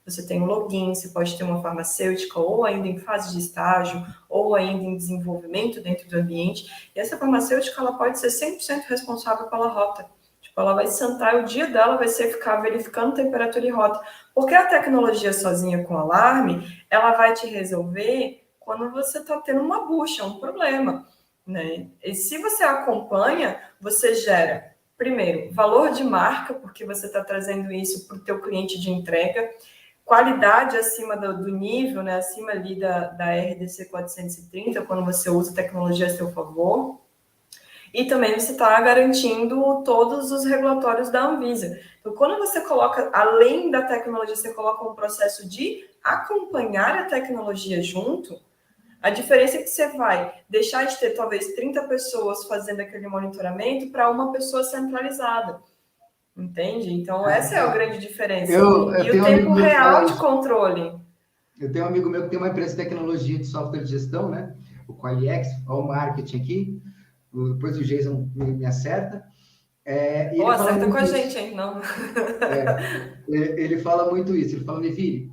você tem um login, você pode ter uma farmacêutica ou ainda em fase de estágio, ou ainda em desenvolvimento dentro do ambiente, e essa farmacêutica ela pode ser 100% responsável pela rota. Tipo, ela vai sentar, o dia dela vai ser ficar verificando temperatura e rota. Porque a tecnologia sozinha com alarme, ela vai te resolver quando você está tendo uma bucha, um problema, né? E se você acompanha, você gera, primeiro, valor de marca, porque você está trazendo isso para o teu cliente de entrega, qualidade acima do nível, né, acima ali da RDC 430, quando você usa a tecnologia a seu favor. E também você está garantindo todos os regulatórios da Anvisa. Então, quando você coloca, além da tecnologia, você coloca um processo de acompanhar a tecnologia junto, a diferença é que você vai deixar de ter talvez 30 pessoas fazendo aquele monitoramento para uma pessoa centralizada. Entende? Então, essa é a grande diferença. E o tempo real de controle.
Eu tenho um amigo meu que tem uma empresa de tecnologia de software de gestão, né? O Qualiex, olha o marketing aqui. Depois o Jason me acerta.
E ele acerta com a gente, hein? Não.
Ele fala muito isso. Ele fala, Neville,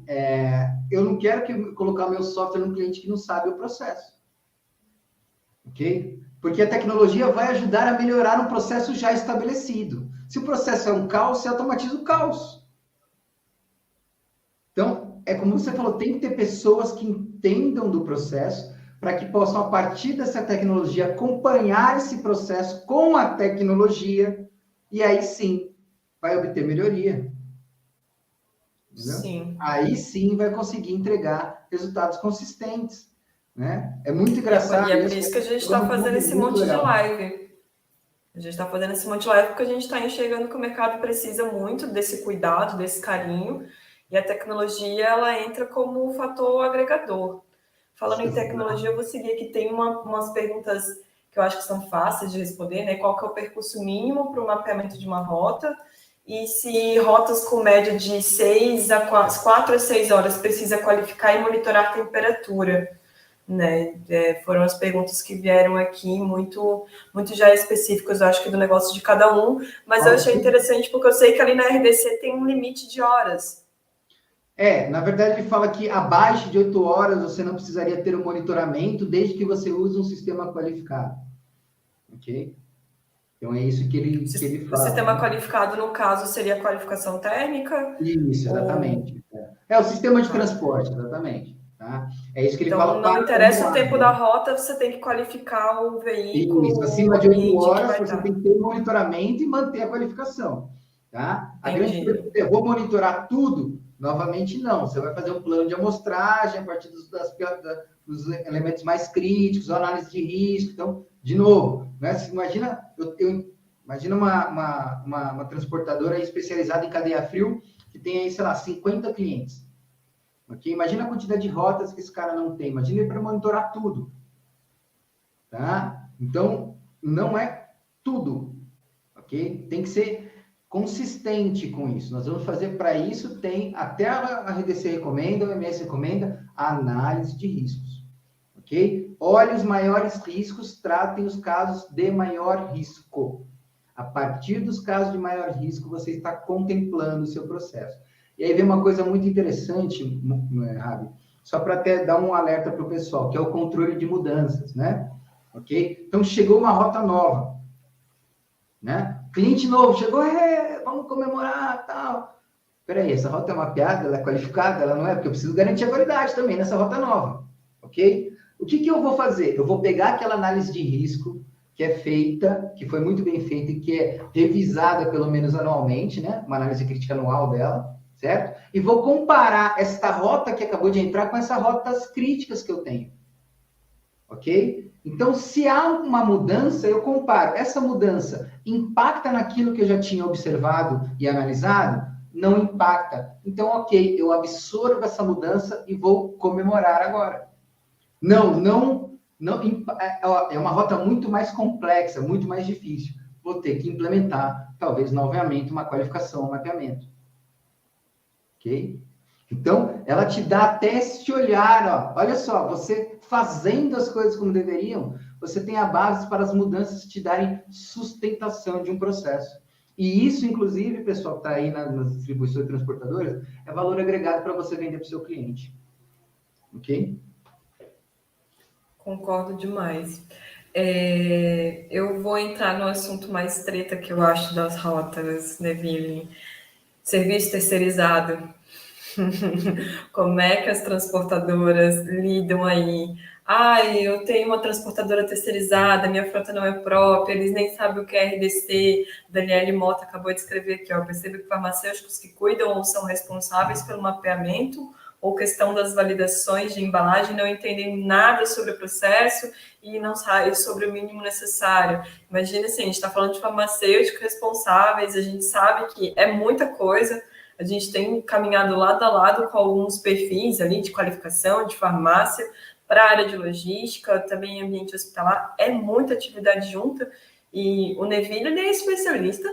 eu não quero colocar meu software num cliente que não sabe o processo. Ok? Porque a tecnologia vai ajudar a melhorar um processo já estabelecido. Se o processo é um caos, você automatiza o caos. Então, é como você falou, tem que ter pessoas que entendam do processo para que possam, a partir dessa tecnologia, acompanhar esse processo com a tecnologia e aí sim vai obter melhoria. Entendeu?
Sim.
Aí sim vai conseguir entregar resultados consistentes. Né? É muito engraçado.
E é por isso que a gente está fazendo esse monte de live. A gente está fazendo esse monte de live porque a gente está enxergando que o mercado precisa muito desse cuidado, desse carinho, e a tecnologia ela entra como um fator agregador. Falando em tecnologia, eu vou seguir aqui, tem umas perguntas que eu acho que são fáceis de responder, né? Qual que é o percurso mínimo para o mapeamento de uma rota? E se rotas com média de 4 a 6 horas precisa qualificar e monitorar a temperatura? Né? Foram as perguntas que vieram aqui, muito já específicas, eu acho que do negócio de cada um, mas eu achei interessante porque eu sei que ali na RDC tem um limite de horas.
Na verdade ele fala que abaixo de 8 horas você não precisaria ter um monitoramento desde que você use um sistema qualificado. Ok? Então é isso que ele fala.
O sistema qualificado, no caso, seria a qualificação térmica?
Isso, exatamente. É o sistema de transporte, exatamente. tá? É isso que ele
Então,
fala.
não interessa o tempo da rota, você tem que qualificar o veículo.
Isso, acima de 8 horas, você
estar.
tem que ter o monitoramento e manter a qualificação, tá? A grande pergunta é, vou monitorar tudo? Novamente, não. Você vai fazer um plano de amostragem a partir dos elementos mais críticos, análise de risco. Então, de novo, né? Imagina, imagina uma transportadora especializada em cadeia frio que tem aí, sei lá, 50 clientes. Okay? Imagina a quantidade de rotas que esse cara não tem. Imagina ele para monitorar tudo. Tá? Então, não é tudo. Ok? Tem que ser consistente com isso. Nós vamos fazer para isso, tem até a RDC recomenda, o MS recomenda, a análise de riscos. Ok? Olhe os maiores riscos, tratem os casos de maior risco. A partir dos casos de maior risco, você está contemplando o seu processo. E aí vem uma coisa muito interessante, Rabi, só para até dar um alerta para o pessoal, que é o controle de mudanças, né? Ok? Então, chegou uma rota nova, né? Cliente novo, chegou, vamos comemorar, tal. Peraí, essa rota é mapeada, ela é qualificada, ela não é, porque eu preciso garantir a qualidade também nessa rota nova, ok? O que eu vou fazer? Eu vou pegar aquela análise de risco que é feita, que foi muito bem feita e que é revisada pelo menos anualmente, né? Uma análise crítica anual dela, certo? E vou comparar esta rota que acabou de entrar com essas rotas críticas que eu tenho, ok? Então, se há uma mudança, eu comparo. Essa mudança impacta naquilo que eu já tinha observado e analisado? Não impacta. Então, ok, eu absorvo essa mudança e vou comemorar agora. Não, é uma rota muito mais complexa, muito mais difícil. Vou ter que implementar, talvez, novamente, uma qualificação, um mapeamento. Ok? Então, ela te dá até esse olhar, ó. Olha só, você fazendo as coisas como deveriam, você tem a base para as mudanças te darem sustentação de um processo. E isso, inclusive, pessoal que está aí nas distribuições transportadoras, é valor agregado para você vender para o seu cliente. Ok?
Concordo demais. Eu vou entrar no assunto mais treta que eu acho das rotas, Neville. Serviço terceirizado. Como é que as transportadoras lidam aí? Ai, eu tenho uma transportadora terceirizada, minha frota não é própria, eles nem sabem o que é RDC. Daniele Mota acabou de escrever aqui, ó. Percebo que farmacêuticos que cuidam ou são responsáveis pelo mapeamento ou questão das validações de embalagem não entendem nada sobre o processo e não sabem sobre o mínimo necessário. Imagina assim, a gente está falando de farmacêuticos responsáveis, a gente sabe que é muita coisa. A gente tem caminhado lado a lado com alguns perfis ali de qualificação, de farmácia, para a área de logística, também ambiente hospitalar, é muita atividade junta, e o Neville, ele é especialista,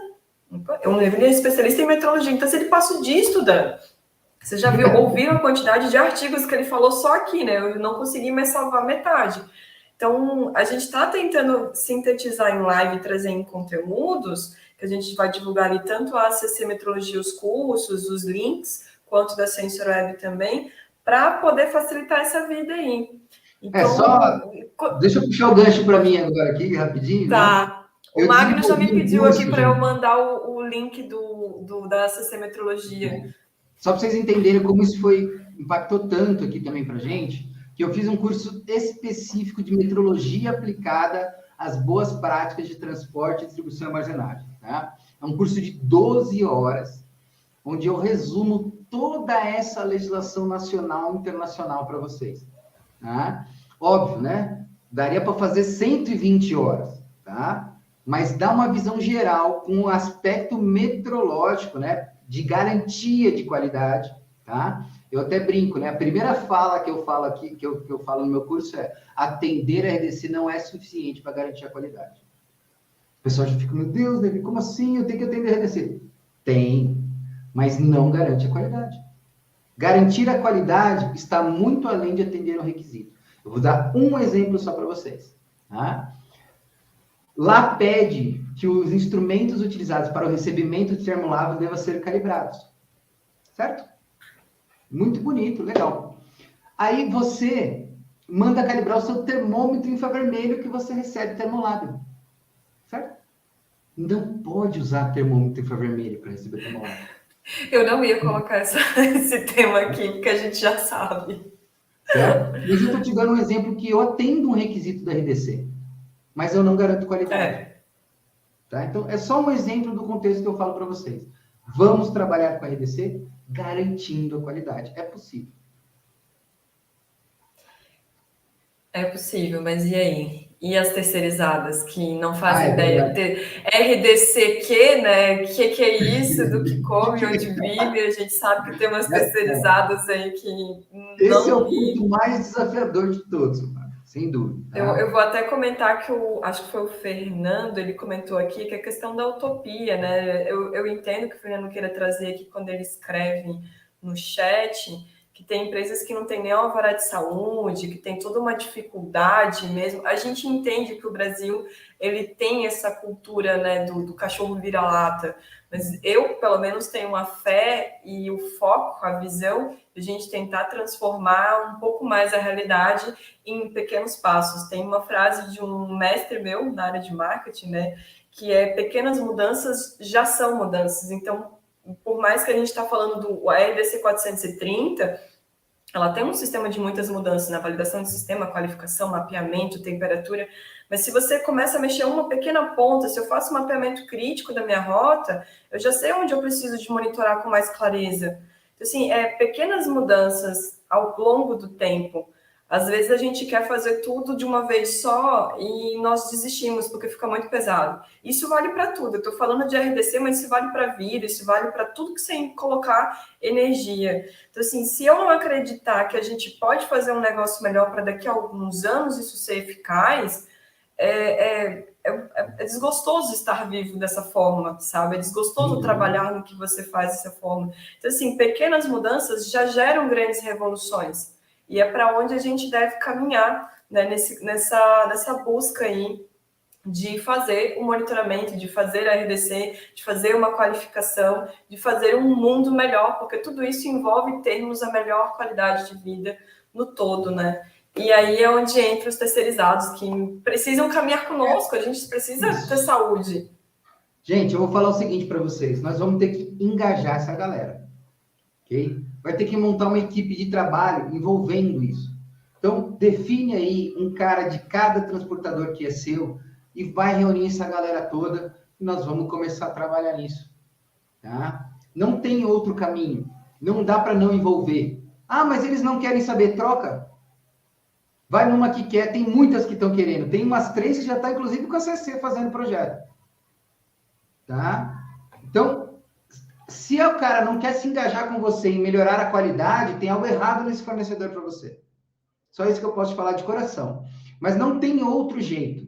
em metrologia, então se ele passa o dia estudando. Você já ouviu a quantidade de artigos que ele falou só aqui, né? Eu não consegui mais salvar metade. Então, a gente está tentando sintetizar em live e trazer em conteúdos, que a gente vai divulgar ali tanto a ACC Metrologia, os cursos, os links, quanto da Sensor Web também, para poder facilitar essa vida aí.
Então, deixa eu puxar o gancho para mim agora aqui, rapidinho.
Tá.
Né?
O Magno já me pediu aqui para eu mandar o link da ACC Metrologia.
Só para vocês entenderem como isso impactou tanto aqui também para a gente, que eu fiz um curso específico de metrologia aplicada às boas práticas de transporte, distribuição e armazenagem. Tá? É um curso de 12 horas, onde eu resumo toda essa legislação nacional e internacional para vocês. Tá? Óbvio, né? Daria para fazer 120 horas, tá? Mas dá uma visão geral com o aspecto metrológico, né? De garantia de qualidade, tá? Eu até brinco, né? A primeira fala que eu falo aqui, que eu falo no meu curso é: atender a RDC não é suficiente para garantir a qualidade. O pessoal já fica, meu Deus, David, como assim eu tenho que atender a RDC? Tem, mas não garante a qualidade. Garantir a qualidade está muito além de atender um requisito. Eu vou dar um exemplo só para vocês. Tá? Lá pede que os instrumentos utilizados para o recebimento de termolável devam ser calibrados. Certo? Muito bonito, legal. Aí você manda calibrar o seu termômetro infravermelho que você recebe termolável. Certo? Não pode usar termômetro infravermelho para receber termolável.
Eu não ia colocar esse tema aqui, porque a gente já sabe.
Certo? Mas eu estou te dando um exemplo que eu atendo um requisito da RDC, mas eu não garanto qualidade. Tá? Então, é só um exemplo do contexto que eu falo para vocês. Vamos trabalhar com a RDC garantindo a qualidade. É possível.
É possível, mas e aí? E as terceirizadas que não fazem
É
ideia?
verdade.
RDCQ, né? O que é isso? Do que come, onde vive? A gente sabe que tem umas terceirizadas aí que
Esse é
não
o ponto mais desafiador de todos, sem dúvida. Tá?
Eu vou até comentar que acho que foi o Fernando, ele comentou aqui que a questão da utopia, né? Eu entendo que o Fernando queira trazer aqui quando ele escreve no chat que tem empresas que não têm nem alvará de saúde, que tem toda uma dificuldade mesmo. A gente entende que o Brasil ele tem essa cultura, né, do cachorro vira-lata, mas eu, pelo menos, tenho uma fé e o foco, a visão de a gente tentar transformar um pouco mais a realidade em pequenos passos. Tem uma frase de um mestre meu na área de marketing, né, que é pequenas mudanças já são mudanças. Então, por mais que a gente está falando do RDC 430, ela tem um sistema de muitas mudanças na validação de sistema, qualificação, mapeamento, temperatura, mas se você começa a mexer uma pequena ponta, se eu faço um mapeamento crítico da minha rota, eu já sei onde eu preciso de monitorar com mais clareza. Então, assim, pequenas mudanças ao longo do tempo. Às vezes a gente quer fazer tudo de uma vez só e nós desistimos porque fica muito pesado. Isso vale para tudo. Eu estou falando de RDC, mas isso vale para vida, isso vale para tudo que você colocar energia. Então, assim, se eu não acreditar que a gente pode fazer um negócio melhor para daqui a alguns anos isso ser eficaz, é desgostoso estar vivo dessa forma, sabe? É desgostoso trabalhar no que você faz dessa forma. Então, assim, pequenas mudanças já geram grandes revoluções. E é para onde a gente deve caminhar, né, nessa busca aí de fazer o monitoramento, de fazer a RDC, de fazer uma qualificação, de fazer um mundo melhor, porque tudo isso envolve termos a melhor qualidade de vida no todo, né? E aí é onde entram os terceirizados, que precisam caminhar conosco, a gente precisa ter saúde.
Gente, eu vou falar o seguinte para vocês, nós vamos ter que engajar essa galera, ok? Vai ter que montar uma equipe de trabalho envolvendo isso. Então, define aí um cara de cada transportador que é seu e vai reunir essa galera toda e nós vamos começar a trabalhar nisso. Tá? Não tem outro caminho. Não dá para não envolver. Ah, mas eles não querem saber, troca. Vai numa que quer, tem muitas que estão querendo. Tem umas 3 que já está, inclusive, com a CC fazendo projeto. Tá? Então, se o cara não quer se engajar com você em melhorar a qualidade, tem algo errado nesse fornecedor para você. Só isso que eu posso te falar de coração. Mas não tem outro jeito.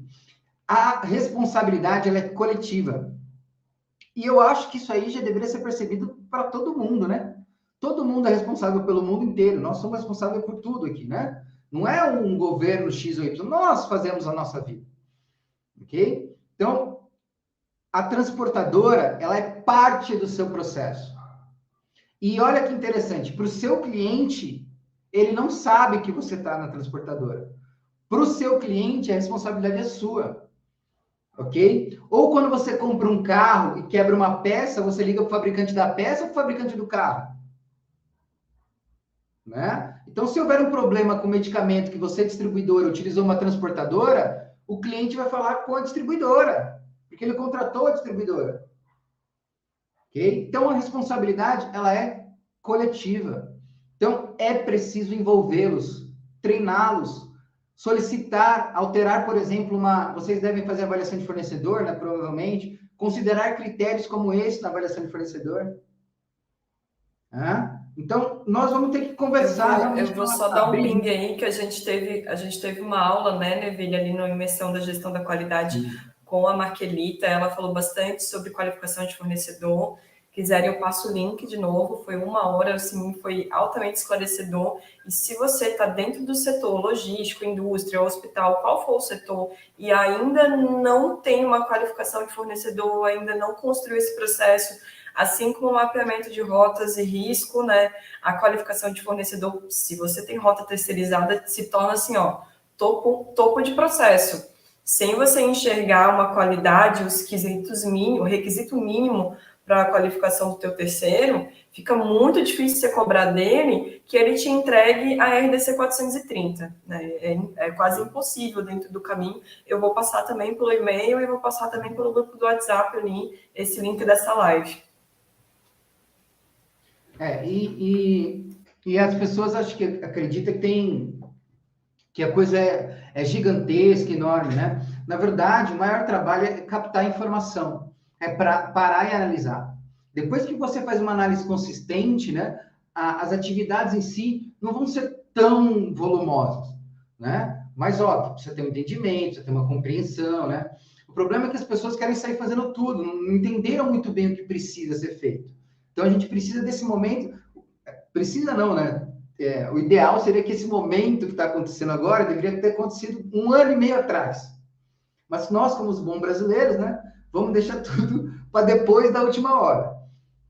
A responsabilidade ela é coletiva. E eu acho que isso aí já deveria ser percebido para todo mundo, né? Todo mundo é responsável pelo mundo inteiro. Nós somos responsáveis por tudo aqui, né? Não é um governo X ou Y. Nós fazemos a nossa vida. Ok? Então, a transportadora, ela é parte do seu processo. E olha que interessante, para o seu cliente, ele não sabe que você está na transportadora. Para o seu cliente, a responsabilidade é sua. Ok? Ou quando você compra um carro e quebra uma peça, você liga para o fabricante da peça ou para o fabricante do carro? Né? Então, se houver um problema com o medicamento que você, distribuidora, utilizou uma transportadora, o cliente vai falar com a distribuidora, porque ele contratou a distribuidora. Ok? Então, a responsabilidade, ela é coletiva. Então, é preciso envolvê-los, treiná-los, solicitar, alterar, por exemplo, vocês devem fazer avaliação de fornecedor, né, provavelmente, considerar critérios como esse na avaliação de fornecedor. Então, nós vamos ter que conversar.
Eu vou só dar um ping aí, que a gente teve uma aula, né, Neville, ali na imersão da gestão da qualidade com a Marquelita. Ela falou bastante sobre qualificação de fornecedor. Quiserem, eu passo o link de novo. Foi 1 hora, assim, foi altamente esclarecedor. E se você está dentro do setor logístico, indústria, hospital, qual for o setor, e ainda não tem uma qualificação de fornecedor, ainda não construiu esse processo, assim como o mapeamento de rotas e risco, né, a qualificação de fornecedor, se você tem rota terceirizada, se torna assim, ó, topo de processo. Sem você enxergar uma qualidade, os quesitos mínimos, o requisito mínimo para a qualificação do teu terceiro, fica muito difícil você cobrar dele que ele te entregue a RDC 430, né? É quase impossível dentro do caminho. Eu vou passar também pelo e-mail e vou passar também pelo grupo do WhatsApp ali, esse link dessa live.
E as pessoas acho que acreditam que a coisa é gigantesca, enorme, né? Na verdade, o maior trabalho é captar informação, é para parar e analisar. Depois que você faz uma análise consistente, né, as atividades em si não vão ser tão volumosas, né? Mas, óbvio, precisa ter um entendimento, precisa ter uma compreensão, né? O problema é que as pessoas querem sair fazendo tudo, não entenderam muito bem o que precisa ser feito. Então, a gente precisa desse momento, precisa não, né? O ideal seria que esse momento que está acontecendo agora deveria ter acontecido 1 ano e meio atrás. Mas nós, como os bons brasileiros, né, vamos deixar tudo para depois da última hora,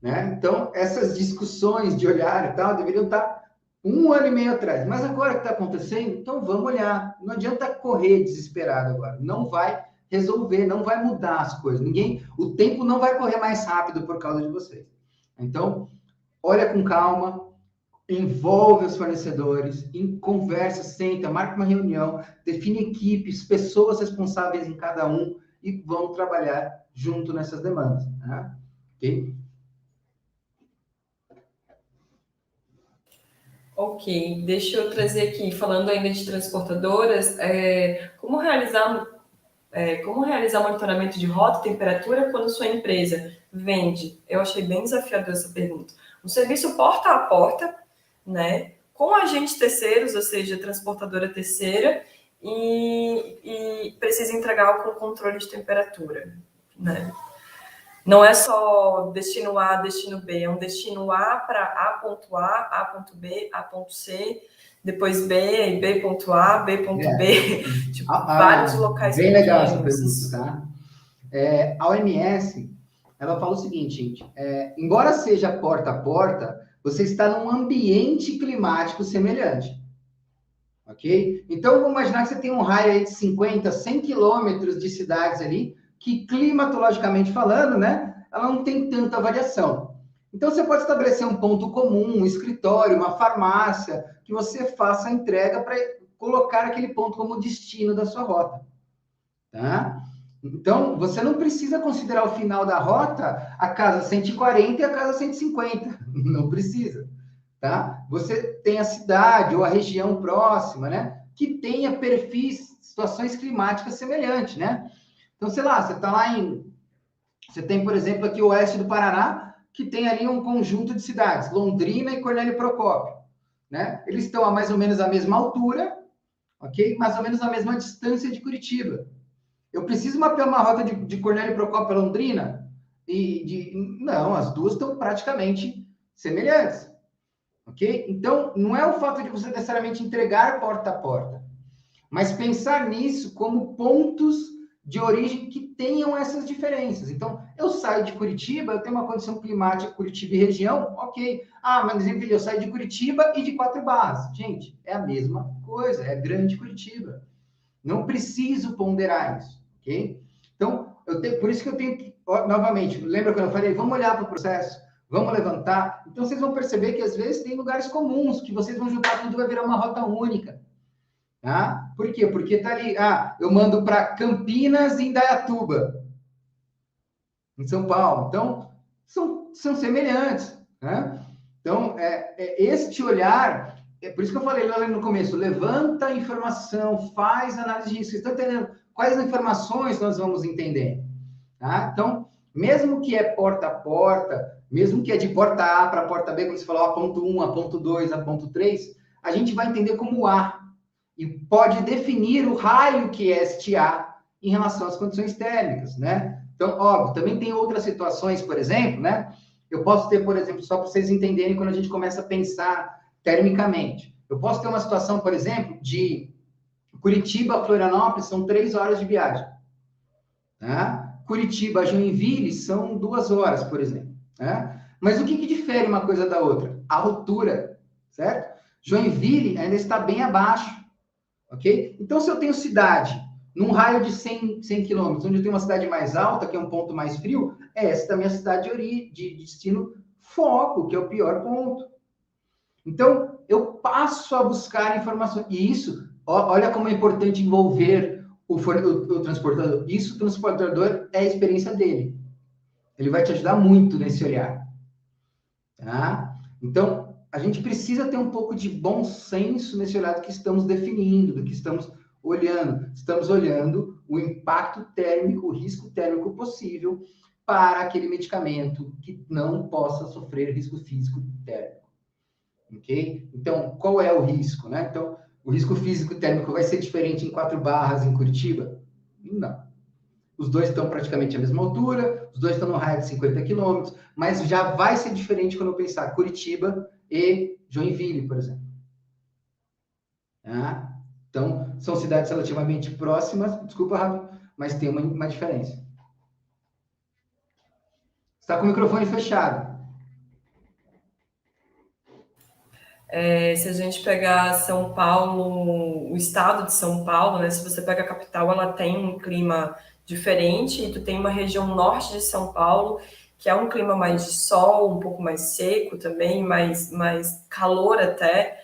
né? Então, essas discussões de olhar e tal deveriam estar 1 ano e meio atrás. Mas agora que está acontecendo, então vamos olhar. Não adianta correr desesperado agora. Não vai resolver, não vai mudar as coisas. O tempo não vai correr mais rápido por causa de vocês. Então, olha com calma, envolve os fornecedores, conversa, senta, marca uma reunião, define equipes, pessoas responsáveis em cada um e vão trabalhar junto nessas demandas. Né? Ok?
Ok, deixa eu trazer aqui, falando ainda de transportadoras, como realizar monitoramento de rota e temperatura quando sua empresa vende? Eu achei bem desafiador essa pergunta. Um serviço porta a porta, né, com agentes terceiros, ou seja, transportadora terceira, e precisa entregar com controle de temperatura, né? Não é só destino A, destino B, é um destino A para A ponto A ponto B, A ponto C, depois B, B ponto A, B ponto B, tipo, vários locais
bem
pequenos.
Legal essa pergunta, tá? A OMS, ela fala o seguinte, gente, embora seja porta a porta, você está num ambiente climático semelhante, ok? Então, vamos imaginar que você tem um raio aí de 50, 100 quilômetros de cidades ali, que climatologicamente falando, né, ela não tem tanta variação. Então, você pode estabelecer um ponto comum, um escritório, uma farmácia, que você faça a entrega para colocar aquele ponto como destino da sua rota, tá? Então, você não precisa considerar o final da rota a casa 140 e a casa 150. Não precisa, tá? Você tem a cidade ou a região próxima, né? Que tenha perfis, situações climáticas semelhantes, né? Então, sei lá, você tem, por exemplo, aqui o oeste do Paraná, que tem ali um conjunto de cidades, Londrina e Cornélio Procópio, né? Eles estão a mais ou menos a mesma altura, ok? Mais ou menos a mesma distância de Curitiba. Eu preciso mapear uma rota de Cornélio Procópio a Londrina? Não, as duas estão praticamente semelhantes. Ok? Então, não é o fato de você necessariamente entregar porta a porta, mas pensar nisso como pontos de origem que tenham essas diferenças. Então, eu saio de Curitiba, eu tenho uma condição climática Curitiba e região, ok. Mas eu saio de Curitiba e de Quatro Barras. Gente, é a mesma coisa, é grande Curitiba. Não preciso ponderar isso, ok? Então, por isso que eu tenho que, novamente, lembra quando eu falei, vamos olhar para o processo, vamos levantar. Então, vocês vão perceber que, às vezes, tem lugares comuns, que vocês vão juntar tudo e vai virar uma rota única. Tá? Por quê? Porque está ali, eu mando para Campinas e Indaiatuba, em São Paulo. Então, são semelhantes, né? Então, este olhar... É por isso que eu falei lá no começo, levanta a informação, faz análise de risco. Vocês estão entendendo quais informações nós vamos entender? Tá? Então, mesmo que é porta a porta, mesmo que é de porta A para porta B, como você falou, a ponto 1, a ponto 2, a ponto 3, a gente vai entender como A. E pode definir o raio que é este A em relação às condições térmicas, né? Então, óbvio, também tem outras situações, por exemplo, né? Eu posso ter, por exemplo, só para vocês entenderem quando a gente começa a pensar termicamente. Eu posso ter uma situação, por exemplo, de Curitiba a Florianópolis são 3 horas de viagem. Tá? Curitiba a Joinville são 2 horas, por exemplo. Tá? Mas o que difere uma coisa da outra? A altura, certo? Joinville ainda está bem abaixo, ok? Então, se eu tenho cidade Num raio de 100 quilômetros, onde eu tenho uma cidade mais alta, que é um ponto mais frio, essa é a minha cidade de destino foco, que é o pior ponto. Então, eu passo a buscar informações. E isso, olha como é importante envolver o transportador. Isso, o transportador, é a experiência dele. Ele vai te ajudar muito nesse olhar. Tá? Então, a gente precisa ter um pouco de bom senso nesse olhar do que estamos definindo, do que estamos olhando. Estamos olhando o impacto térmico, o risco térmico possível para aquele medicamento que não possa sofrer risco físico térmico. Ok? Então, qual é o risco, né? Então, o risco físico térmico vai ser diferente em 4 Barras, em Curitiba? Não. Os dois estão praticamente à mesma altura, os dois estão no raio de 50 quilômetros, mas já vai ser diferente quando eu pensar Curitiba e Joinville, por exemplo. Tá? Então, são cidades relativamente próximas, desculpa, Rafa, mas tem uma diferença. Está com o microfone fechado.
Se a gente pegar São Paulo, o estado de São Paulo, né? Se você pega a capital, ela tem um clima diferente, e tu tem uma região norte de São Paulo, que é um clima mais de sol, um pouco mais seco também, mais calor até.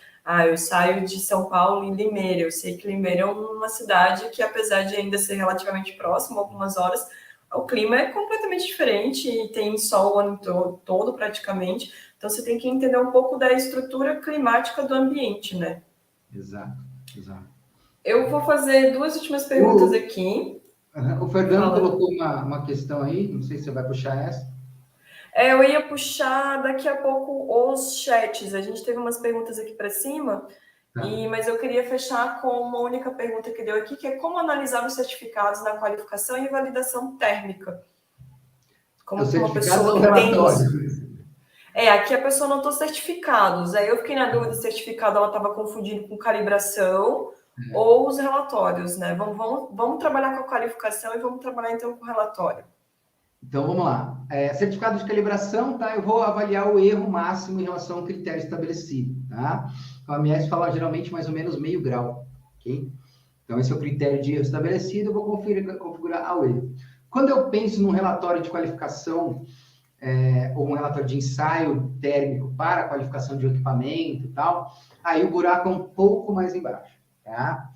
Eu saio de São Paulo em Limeira. Eu sei que Limeira é uma cidade que, apesar de ainda ser relativamente próximo, algumas horas, o clima é completamente diferente e tem sol o ano todo praticamente. Então, você tem que entender um pouco da estrutura climática do ambiente, né?
Exato, exato.
Eu vou fazer 2 últimas perguntas aqui.
O Fernando colocou uma questão aí, não sei se você vai puxar essa.
Eu ia puxar daqui a pouco os chats. A gente teve umas perguntas aqui para cima, mas eu queria fechar com uma única pergunta que deu aqui, que é como analisar os certificados na qualificação e validação térmica.
Como uma pessoa que tem isso.
Aqui a pessoa notou certificados. Aí eu fiquei na dúvida se certificado ela estava confundindo com calibração ou os relatórios, né? Vamos trabalhar com a qualificação e vamos trabalhar então com o relatório.
Então, vamos lá. Certificado de calibração, tá? Eu vou avaliar o erro máximo em relação ao critério estabelecido, tá? A OMS fala geralmente mais ou menos meio grau, ok? Então, esse é o critério de erro estabelecido, eu vou configurar ao erro. Quando eu penso num relatório de qualificação, ou um relatório de ensaio térmico para a qualificação de um equipamento e tal, aí o buraco é um pouco mais embaixo, tá?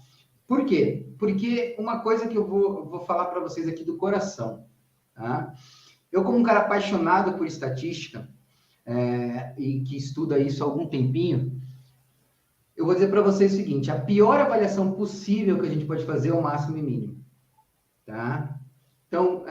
Por quê? Porque uma coisa que eu vou falar para vocês aqui do coração, tá? Eu, como um cara apaixonado por estatística, e que estuda isso há algum tempinho, eu vou dizer para vocês o seguinte: a pior avaliação possível que a gente pode fazer é o máximo e mínimo, tá? Então,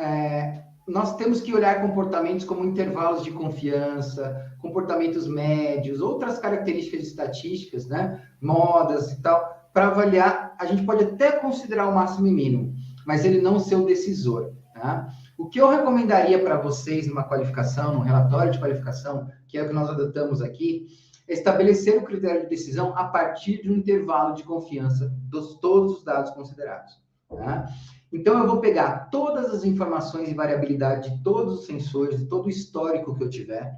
nós temos que olhar comportamentos como intervalos de confiança, comportamentos médios, outras características estatísticas, né? Modas e tal, para avaliar. A gente pode até considerar o máximo e mínimo, mas ele não ser o decisor, tá? O que eu recomendaria para vocês numa qualificação, num relatório de qualificação, que é o que nós adotamos aqui, é estabelecer o critério de decisão a partir de um intervalo de confiança dos todos os dados considerados, tá? Então, eu vou pegar todas as informações e variabilidade de todos os sensores, de todo o histórico que eu tiver,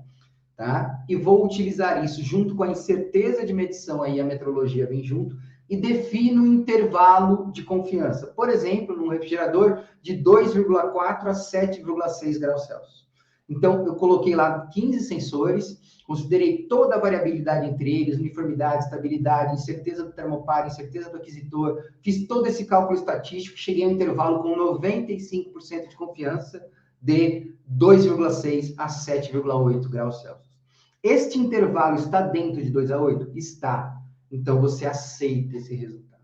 tá? E vou utilizar isso junto com a incerteza de medição, aí a metrologia vem junto, e defino um intervalo de confiança. Por exemplo, num refrigerador de 2,4 a 7,6 graus Celsius. Então, eu coloquei lá 15 sensores, considerei toda a variabilidade entre eles, uniformidade, estabilidade, incerteza do termopar, incerteza do aquisitor, fiz todo esse cálculo estatístico, cheguei a um intervalo com 95% de confiança de 2,6 a 7,8 graus Celsius. Este intervalo está dentro de 2 a 8? Está. Então, você aceita esse resultado.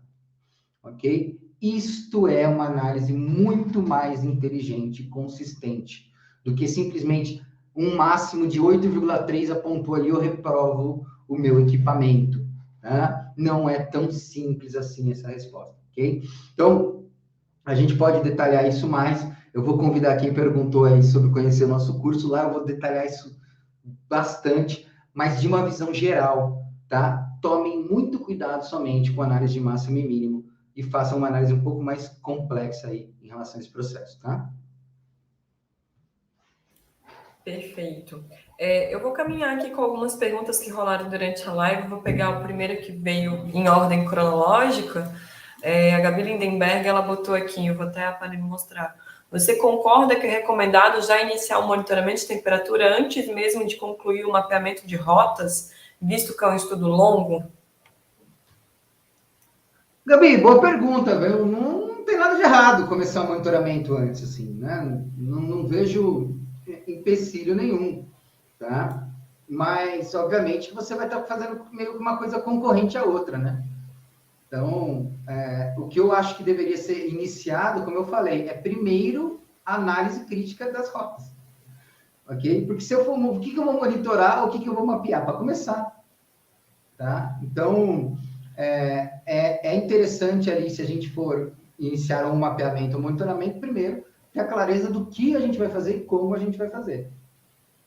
Ok? Isto é uma análise muito mais inteligente e consistente do que simplesmente um máximo de 8,3 apontou ali, eu reprovo o meu equipamento. Tá? Não é tão simples assim essa resposta, ok? Então, a gente pode detalhar isso mais. Eu vou convidar quem perguntou aí sobre conhecer o nosso curso lá, eu vou detalhar isso bastante, mas de uma visão geral, tá? Tomem muito cuidado somente com a análise de máximo e mínimo e façam uma análise um pouco mais complexa aí em relação a esse processo, tá?
Perfeito. Eu vou caminhar aqui com algumas perguntas que rolaram durante a live. Vou pegar a primeira que veio em ordem cronológica. A Gabi Lindenberg, ela botou aqui, eu vou até para ele mostrar. Você concorda que é recomendado já iniciar o monitoramento de temperatura antes mesmo de concluir o mapeamento de rotas, visto que é um estudo longo?
Gabi, boa pergunta, viu? Não tem nada de errado começar o monitoramento antes, assim, né? Não vejo empecilho nenhum, tá? Mas, obviamente, você vai estar fazendo meio que uma coisa concorrente à outra, né? Então, o que eu acho que deveria ser iniciado, como eu falei, é primeiro a análise crítica das rotas, ok? Porque se eu for, o que eu vou monitorar, o que eu vou mapear? Para começar, tá? Então, é interessante ali, se a gente for iniciar um mapeamento, um monitoramento, primeiro, ter a clareza do que a gente vai fazer e como a gente vai fazer,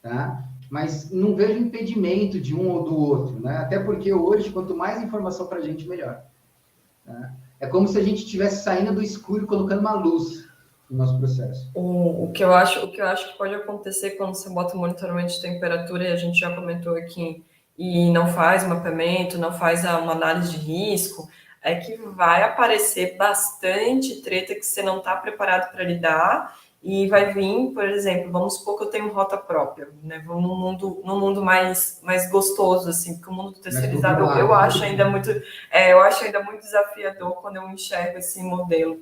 tá? Mas não vejo impedimento de um ou do outro, né? Até porque hoje, quanto mais informação para a gente, melhor. Tá? É como se a gente estivesse saindo do escuro e colocando uma luz no nosso processo.
O que eu acho que pode acontecer quando você bota o monitoramento de temperatura, e a gente já comentou aqui, e não faz mapeamento, não faz uma análise de risco, é que vai aparecer bastante treta que você não está preparado para lidar, e vai vir, por exemplo, vamos supor que eu tenho rota própria, né? Vou num mundo mais gostoso, assim, porque o mundo terceirizado eu acho ainda muito, eu acho ainda muito desafiador quando eu enxergo esse modelo.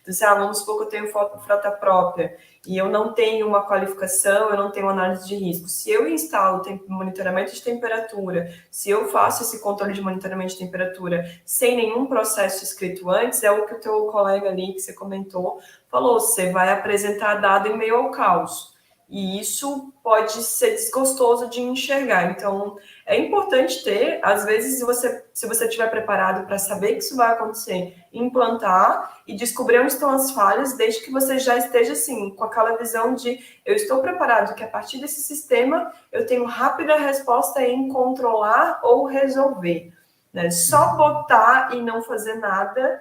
Então, vamos supor que eu tenho frota própria e eu não tenho uma qualificação, eu não tenho análise de risco. Se eu instalo monitoramento de temperatura, se eu faço esse controle de monitoramento de temperatura sem nenhum processo escrito antes, é o que o teu colega ali, que você comentou, falou, você vai apresentar dado em meio ao caos. E isso pode ser desgostoso de enxergar. Então, é importante ter, às vezes, se você estiver preparado para saber que isso vai acontecer, implantar e descobrir onde estão as falhas, desde que você já esteja, assim, com aquela visão de eu estou preparado, que a partir desse sistema eu tenho rápida resposta em controlar ou resolver. Né? Só botar e não fazer nada,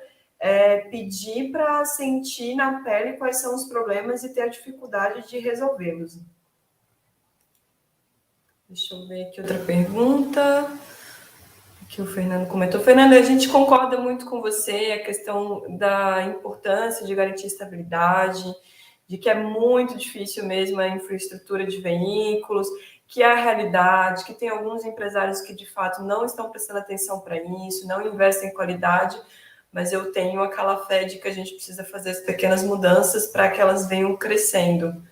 pedir para sentir na pele quais são os problemas e ter a dificuldade de resolvê-los. Deixa eu ver aqui outra pergunta que o Fernando comentou. Fernando, a gente concorda muito com você a questão da importância de garantir estabilidade, de que é muito difícil mesmo a infraestrutura de veículos, que é a realidade, que tem alguns empresários que de fato não estão prestando atenção para isso, não investem em qualidade, mas eu tenho aquela fé de que a gente precisa fazer as pequenas mudanças para que elas venham crescendo.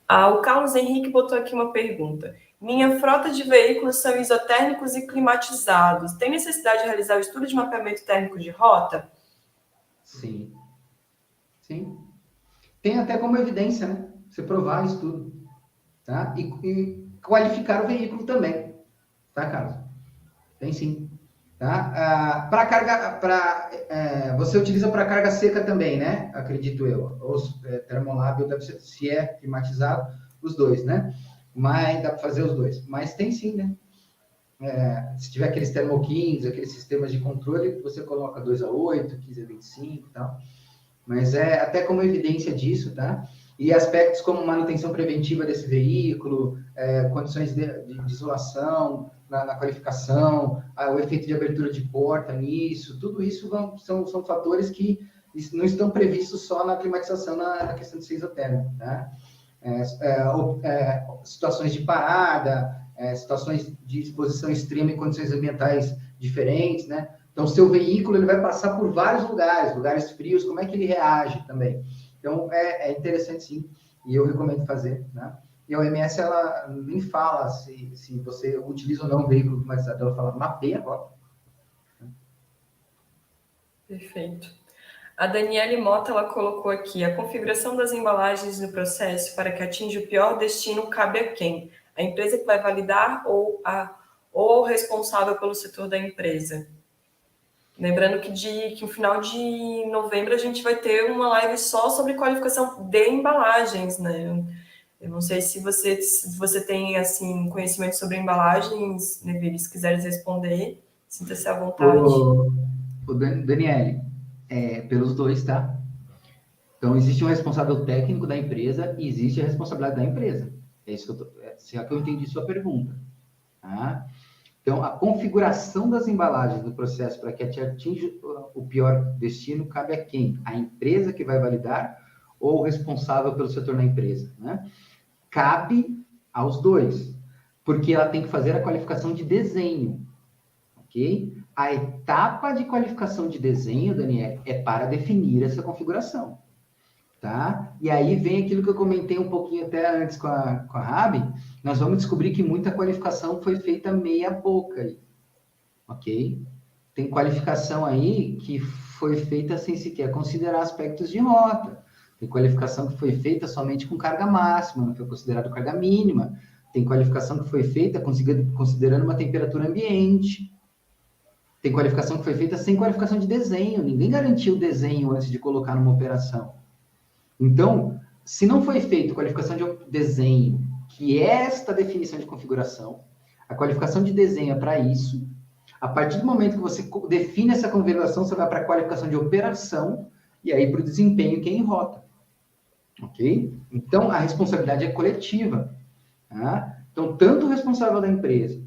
O Carlos Henrique botou aqui uma pergunta. Minha frota de veículos são isotérmicos e climatizados. Tem necessidade de realizar o estudo de mapeamento térmico de rota?
Sim. Sim. Tem até como evidência, né? Você provar isso tudo. Tá? E qualificar o veículo também. Tá, Carlos? Tem sim. Tá? Você utiliza para carga seca também, né? Acredito eu. Ou termolábil, deve ser, se é climatizado, os dois, né? Mas dá para fazer os dois. Mas tem sim, né? Se tiver aqueles termokings, aqueles sistemas de controle, você coloca 2 a 8, 15 a 25 e tal. Mas até como evidência disso, tá? E aspectos como manutenção preventiva desse veículo, condições de isolação na qualificação, o efeito de abertura de porta nisso, tudo isso são fatores que não estão previstos só na climatização, na questão de ser isotérmico, tá? Situações de parada, situações de exposição extrema em condições ambientais diferentes, né? Então, o seu veículo ele vai passar por vários lugares frios, como é que ele reage também? Então, é interessante sim, e eu recomendo fazer, né? E a OMS, ela nem fala se você utiliza ou não o veículo climatizado, ela fala, mapeia a rota.
Perfeito. A Daniele Mota, ela colocou aqui, a configuração das embalagens no processo para que atinja o pior destino cabe a quem? A empresa que vai validar ou o responsável pelo setor da empresa? Lembrando que no final de novembro a gente vai ter uma live só sobre qualificação de embalagens, né? Eu não sei se você tem assim conhecimento sobre embalagens, Neville, se quiseres responder, sinta-se à vontade.
O Daniele, pelos dois, tá? Então, existe um responsável técnico da empresa e existe a responsabilidade da empresa. É isso que se é que eu entendi sua pergunta. Tá? Então, a configuração das embalagens no processo para que atinja o pior destino cabe a quem? A empresa que vai validar ou o responsável pelo setor na empresa, né? Cabe aos dois, porque ela tem que fazer a qualificação de desenho, ok? A etapa de qualificação de desenho, Daniel, é para definir essa configuração, tá? E aí vem aquilo que eu comentei um pouquinho até antes com a Rabi, nós vamos descobrir que muita qualificação foi feita meia boca, aí, ok? Tem qualificação aí que foi feita sem sequer considerar aspectos de rota, tem qualificação que foi feita somente com carga máxima, não foi considerado carga mínima, tem qualificação que foi feita considerando uma temperatura ambiente, tem qualificação que foi feita sem qualificação de desenho, ninguém garantiu o desenho antes de colocar numa operação. Então, se não foi feita qualificação de desenho, que é esta definição de configuração, a qualificação de desenho é para isso. A partir do momento que você define essa configuração, você vai para a qualificação de operação e aí para o desempenho que é em rota. Ok? Então, a responsabilidade é coletiva. Tá? Então, tanto o responsável da empresa,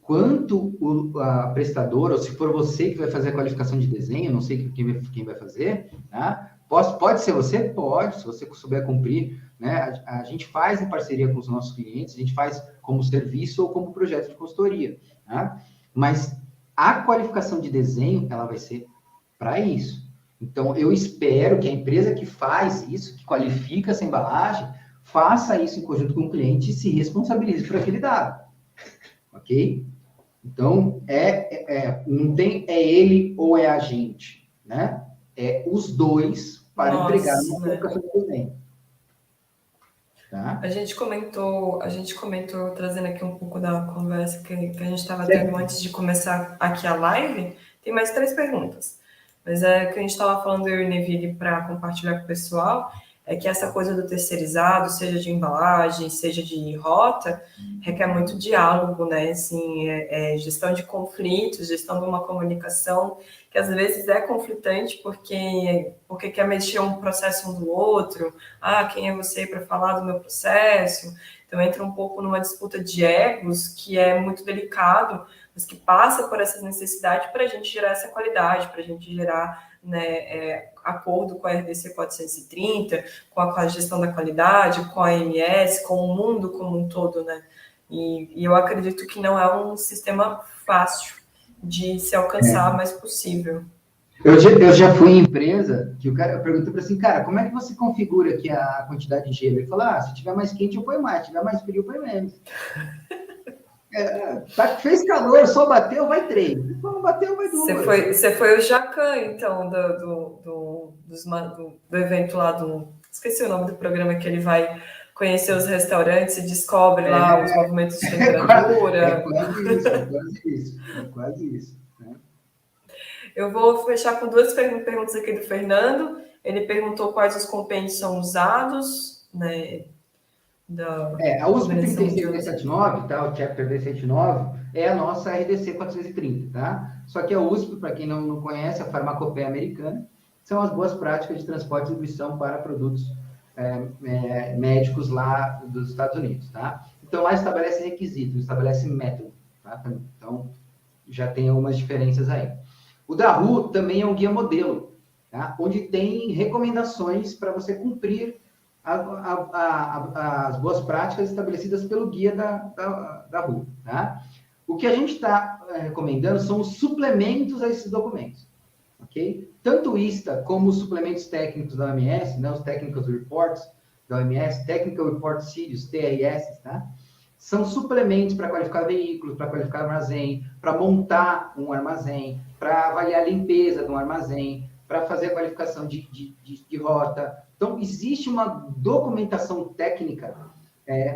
quanto a prestadora, ou se for você que vai fazer a qualificação de desenho, não sei quem vai fazer, tá? Pode ser você? Pode, se você souber cumprir, né? A gente faz em parceria com os nossos clientes, a gente faz como serviço ou como projeto de consultoria, tá? Mas a qualificação de desenho, ela vai ser para isso. Então, eu espero que a empresa que faz isso, que qualifica essa embalagem, faça isso em conjunto com o cliente e se responsabilize por aquele dado. Ok? Então, não tem ele ou é a gente, né? É os dois para entregar uma qualificação de desenho. Tá?
A gente comentou, trazendo aqui um pouco da conversa que a gente estava tendo antes de começar aqui a live, tem mais 3 perguntas. Mas é que a gente estava falando, eu e o Neville, para compartilhar com o pessoal, é que essa coisa do terceirizado, seja de embalagem, seja de rota, requer muito diálogo, né? Assim, gestão de conflitos, gestão de uma comunicação que às vezes é conflitante porque quer mexer um processo um do outro. Ah, quem é você para falar do meu processo? Então entra um pouco numa disputa de egos que é muito delicado, mas que passa por essas necessidades para a gente gerar essa qualidade, para a gente gerar, né, acordo com a RDC 430, com a gestão da qualidade, com a AMS, com o mundo como um todo, né? E eu acredito que não é um sistema fácil de se alcançar, mas possível.
Eu já fui em empresa que o cara perguntou para assim, cara, como é que você configura aqui a quantidade de gelo? Ele falou, se tiver mais quente eu ponho mais, se tiver mais frio eu ponho menos. Fez calor, só bateu, vai 3. Se não bateu, vai 2.
Você foi o Jacan, então, do evento lá esqueci o nome do programa, que ele vai conhecer os restaurantes e descobre lá os movimentos de temperatura.
É quase isso. Né?
Eu vou fechar com 2 perguntas aqui do Fernando. Ele perguntou quais os compêndios são usados, né?
A USP 36279, tá? O Chapter D79, é a nossa RDC 430, tá? Só que a USP, para quem não conhece, a farmacopeia americana, são as boas práticas de transporte e distribuição para produtos médicos lá dos Estados Unidos, tá? Então, lá estabelece requisitos, estabelece método, tá? Então, já tem algumas diferenças aí. O da RU também é um guia modelo, tá? Onde tem recomendações para você cumprir as boas práticas estabelecidas pelo guia da RU, tá? O que a gente está recomendando são os suplementos a esses documentos, ok? Tanto o ISTA como os suplementos técnicos da OMS, né, os Technical Reports da OMS, Technical Report Series, TRS, tá? São suplementos para qualificar veículos, para qualificar armazém, para montar um armazém, para avaliar a limpeza de um armazém, para fazer a qualificação de rota. Então, existe uma documentação técnica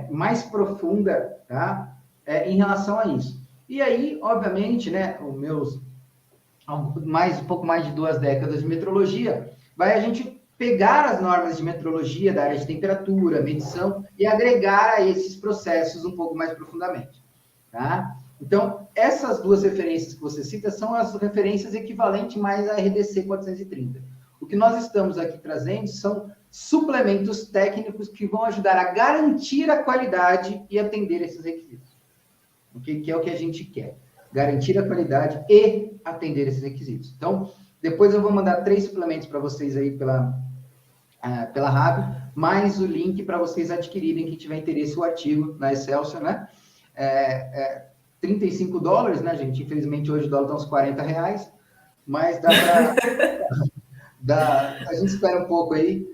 mais profunda, tá? Em relação a isso. E aí, obviamente, né, um pouco mais de 2 décadas de metrologia, vai a gente pegar as normas de metrologia da área de temperatura, medição, e agregar a esses processos um pouco mais profundamente, tá? Então, essas 2 referências que você cita são as referências equivalentes mais à RDC 430. O que nós estamos aqui trazendo são suplementos técnicos que vão ajudar a garantir a qualidade e atender esses requisitos. Okay? Que é o que a gente quer. garantir a qualidade e atender esses requisitos. Então, depois eu vou mandar 3 suplementos para vocês aí pela Rabi, mais o link para vocês adquirirem, quem tiver interesse, o artigo na Excelsior, né? $35, né, gente? Infelizmente, hoje o dólar está uns R$40, mas dá para... a gente espera um pouco aí,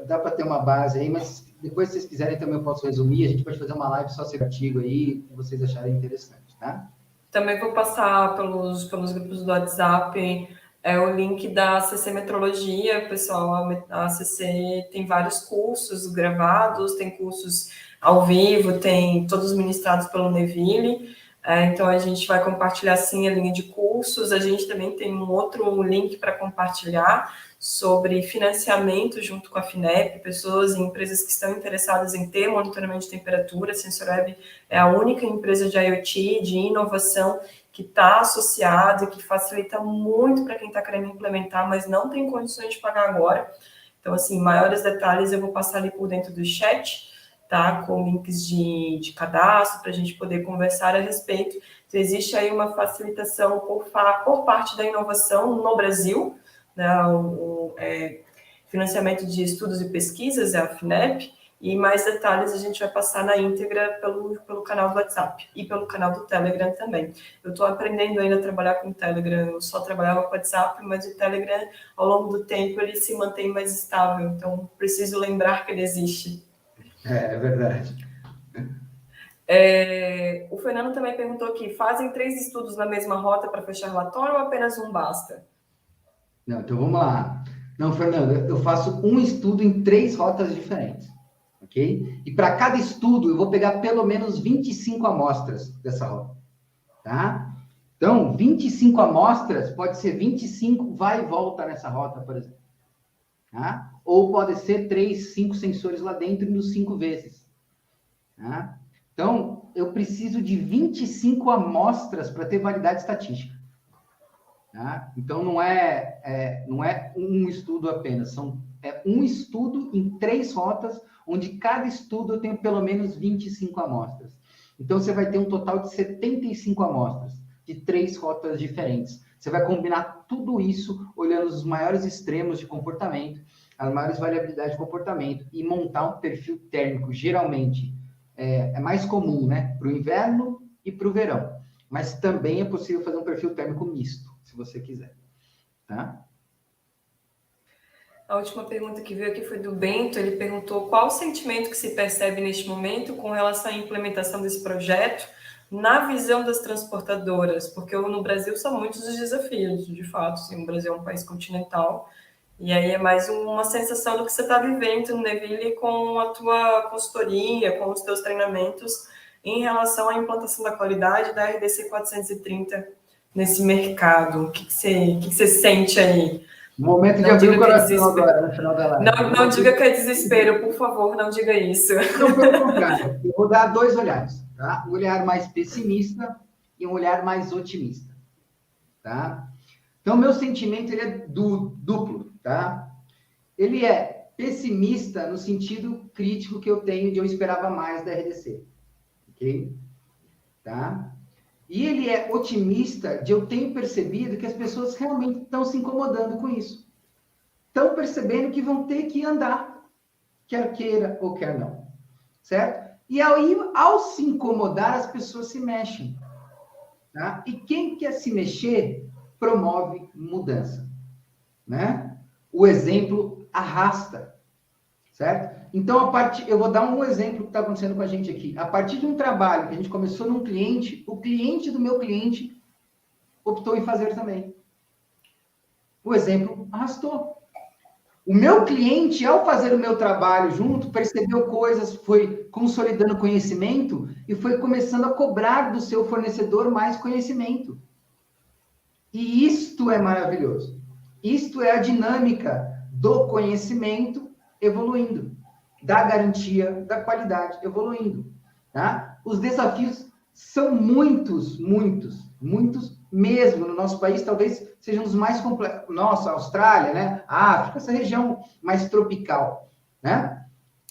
dá para ter uma base aí, mas depois, se vocês quiserem, também eu posso resumir, a gente pode fazer uma live só sobre artigo aí, que vocês acharem interessante, tá?
Também vou passar pelos grupos do WhatsApp o link da ACC Metrologia, pessoal. A ACC tem vários cursos gravados, tem cursos ao vivo, tem todos ministrados pelo Neville. Então, a gente vai compartilhar, sim, a linha de cursos. A gente também tem um outro link para compartilhar sobre financiamento junto com a FINEP, pessoas e empresas que estão interessadas em ter monitoramento de temperatura. A SensorWeb é a única empresa de IoT, de inovação, que está associada e que facilita muito para quem está querendo implementar, mas não tem condições de pagar agora. Então, assim, maiores detalhes eu vou passar ali por dentro do chat, tá? Com links de cadastro para a gente poder conversar a respeito. Então, existe aí uma facilitação por parte da inovação no Brasil, né? Financiamento de estudos e pesquisas, é a FINEP, e mais detalhes a gente vai passar na íntegra pelo canal do WhatsApp e pelo canal do Telegram também. Eu estou aprendendo ainda a trabalhar com o Telegram, eu só trabalhava com o WhatsApp, mas o Telegram, ao longo do tempo, ele se mantém mais estável, então preciso lembrar que ele existe.
É verdade.
O Fernando também perguntou aqui, fazem 3 estudos na mesma rota para fechar relatório ou apenas um basta?
Não, então vamos lá. Não, Fernando, eu faço um estudo em 3 rotas diferentes, ok? E para cada estudo, eu vou pegar pelo menos 25 amostras dessa rota, tá? Então, 25 amostras, pode ser 25 vai e volta nessa rota, por exemplo. Tá? Ou pode ser 3, 5 sensores lá dentro indo 5 vezes. Tá? Então, eu preciso de 25 amostras para ter validade estatística. Tá? Então, não é um estudo apenas, é um estudo em 3 rotas, onde cada estudo eu tenho pelo menos 25 amostras. Então, você vai ter um total de 75 amostras, de 3 rotas diferentes. Você vai combinar tudo isso, olhando os maiores extremos de comportamento, as maiores variabilidades de comportamento, e montar um perfil térmico, geralmente, é mais comum, né? Para o inverno e para o verão. Mas também é possível fazer um perfil térmico misto, se você quiser. Tá?
A última pergunta que veio aqui foi do Bento. Ele perguntou qual o sentimento que se percebe neste momento com relação à implementação desse projeto na visão das transportadoras, porque no Brasil são muitos os desafios, de fato. Sim, o Brasil é um país continental, e aí é mais uma sensação do que você está vivendo, Neville, com a tua consultoria, com os teus treinamentos em relação à implantação da qualidade da RDC 430 nesse mercado. O que você sente aí?
Momento de abrir o coração agora, no final da live.
Não diga que é desespero, por favor, não diga isso.
Não, pelo contrário. Eu vou dar 2 olhares, tá? Um olhar mais pessimista e um olhar mais otimista, tá? Então, meu sentimento, ele é duplo, tá? Ele é pessimista no sentido crítico que eu tenho de eu esperava mais da RDC, ok? Tá? E ele é otimista de eu tenho percebido que as pessoas realmente estão se incomodando com isso. Estão percebendo que vão ter que andar, quer queira ou quer não. Certo? E aí, ao se incomodar, as pessoas se mexem. Tá? E quem quer se mexer, promove mudança. Né? O exemplo arrasta. Certo? Então, eu vou dar um exemplo que está acontecendo com a gente aqui. A partir de um trabalho que a gente começou num cliente, o cliente do meu cliente optou em fazer também. O exemplo arrastou. O meu cliente, ao fazer o meu trabalho junto, percebeu coisas, foi consolidando conhecimento e foi começando a cobrar do seu fornecedor mais conhecimento. E isto é maravilhoso. Isto é a dinâmica do conhecimento evoluindo, da garantia, da qualidade evoluindo. Tá? Os desafios são muitos mesmo no nosso país, talvez sejam os mais complexos. Nossa, a Austrália, né? A África, essa região mais tropical, né?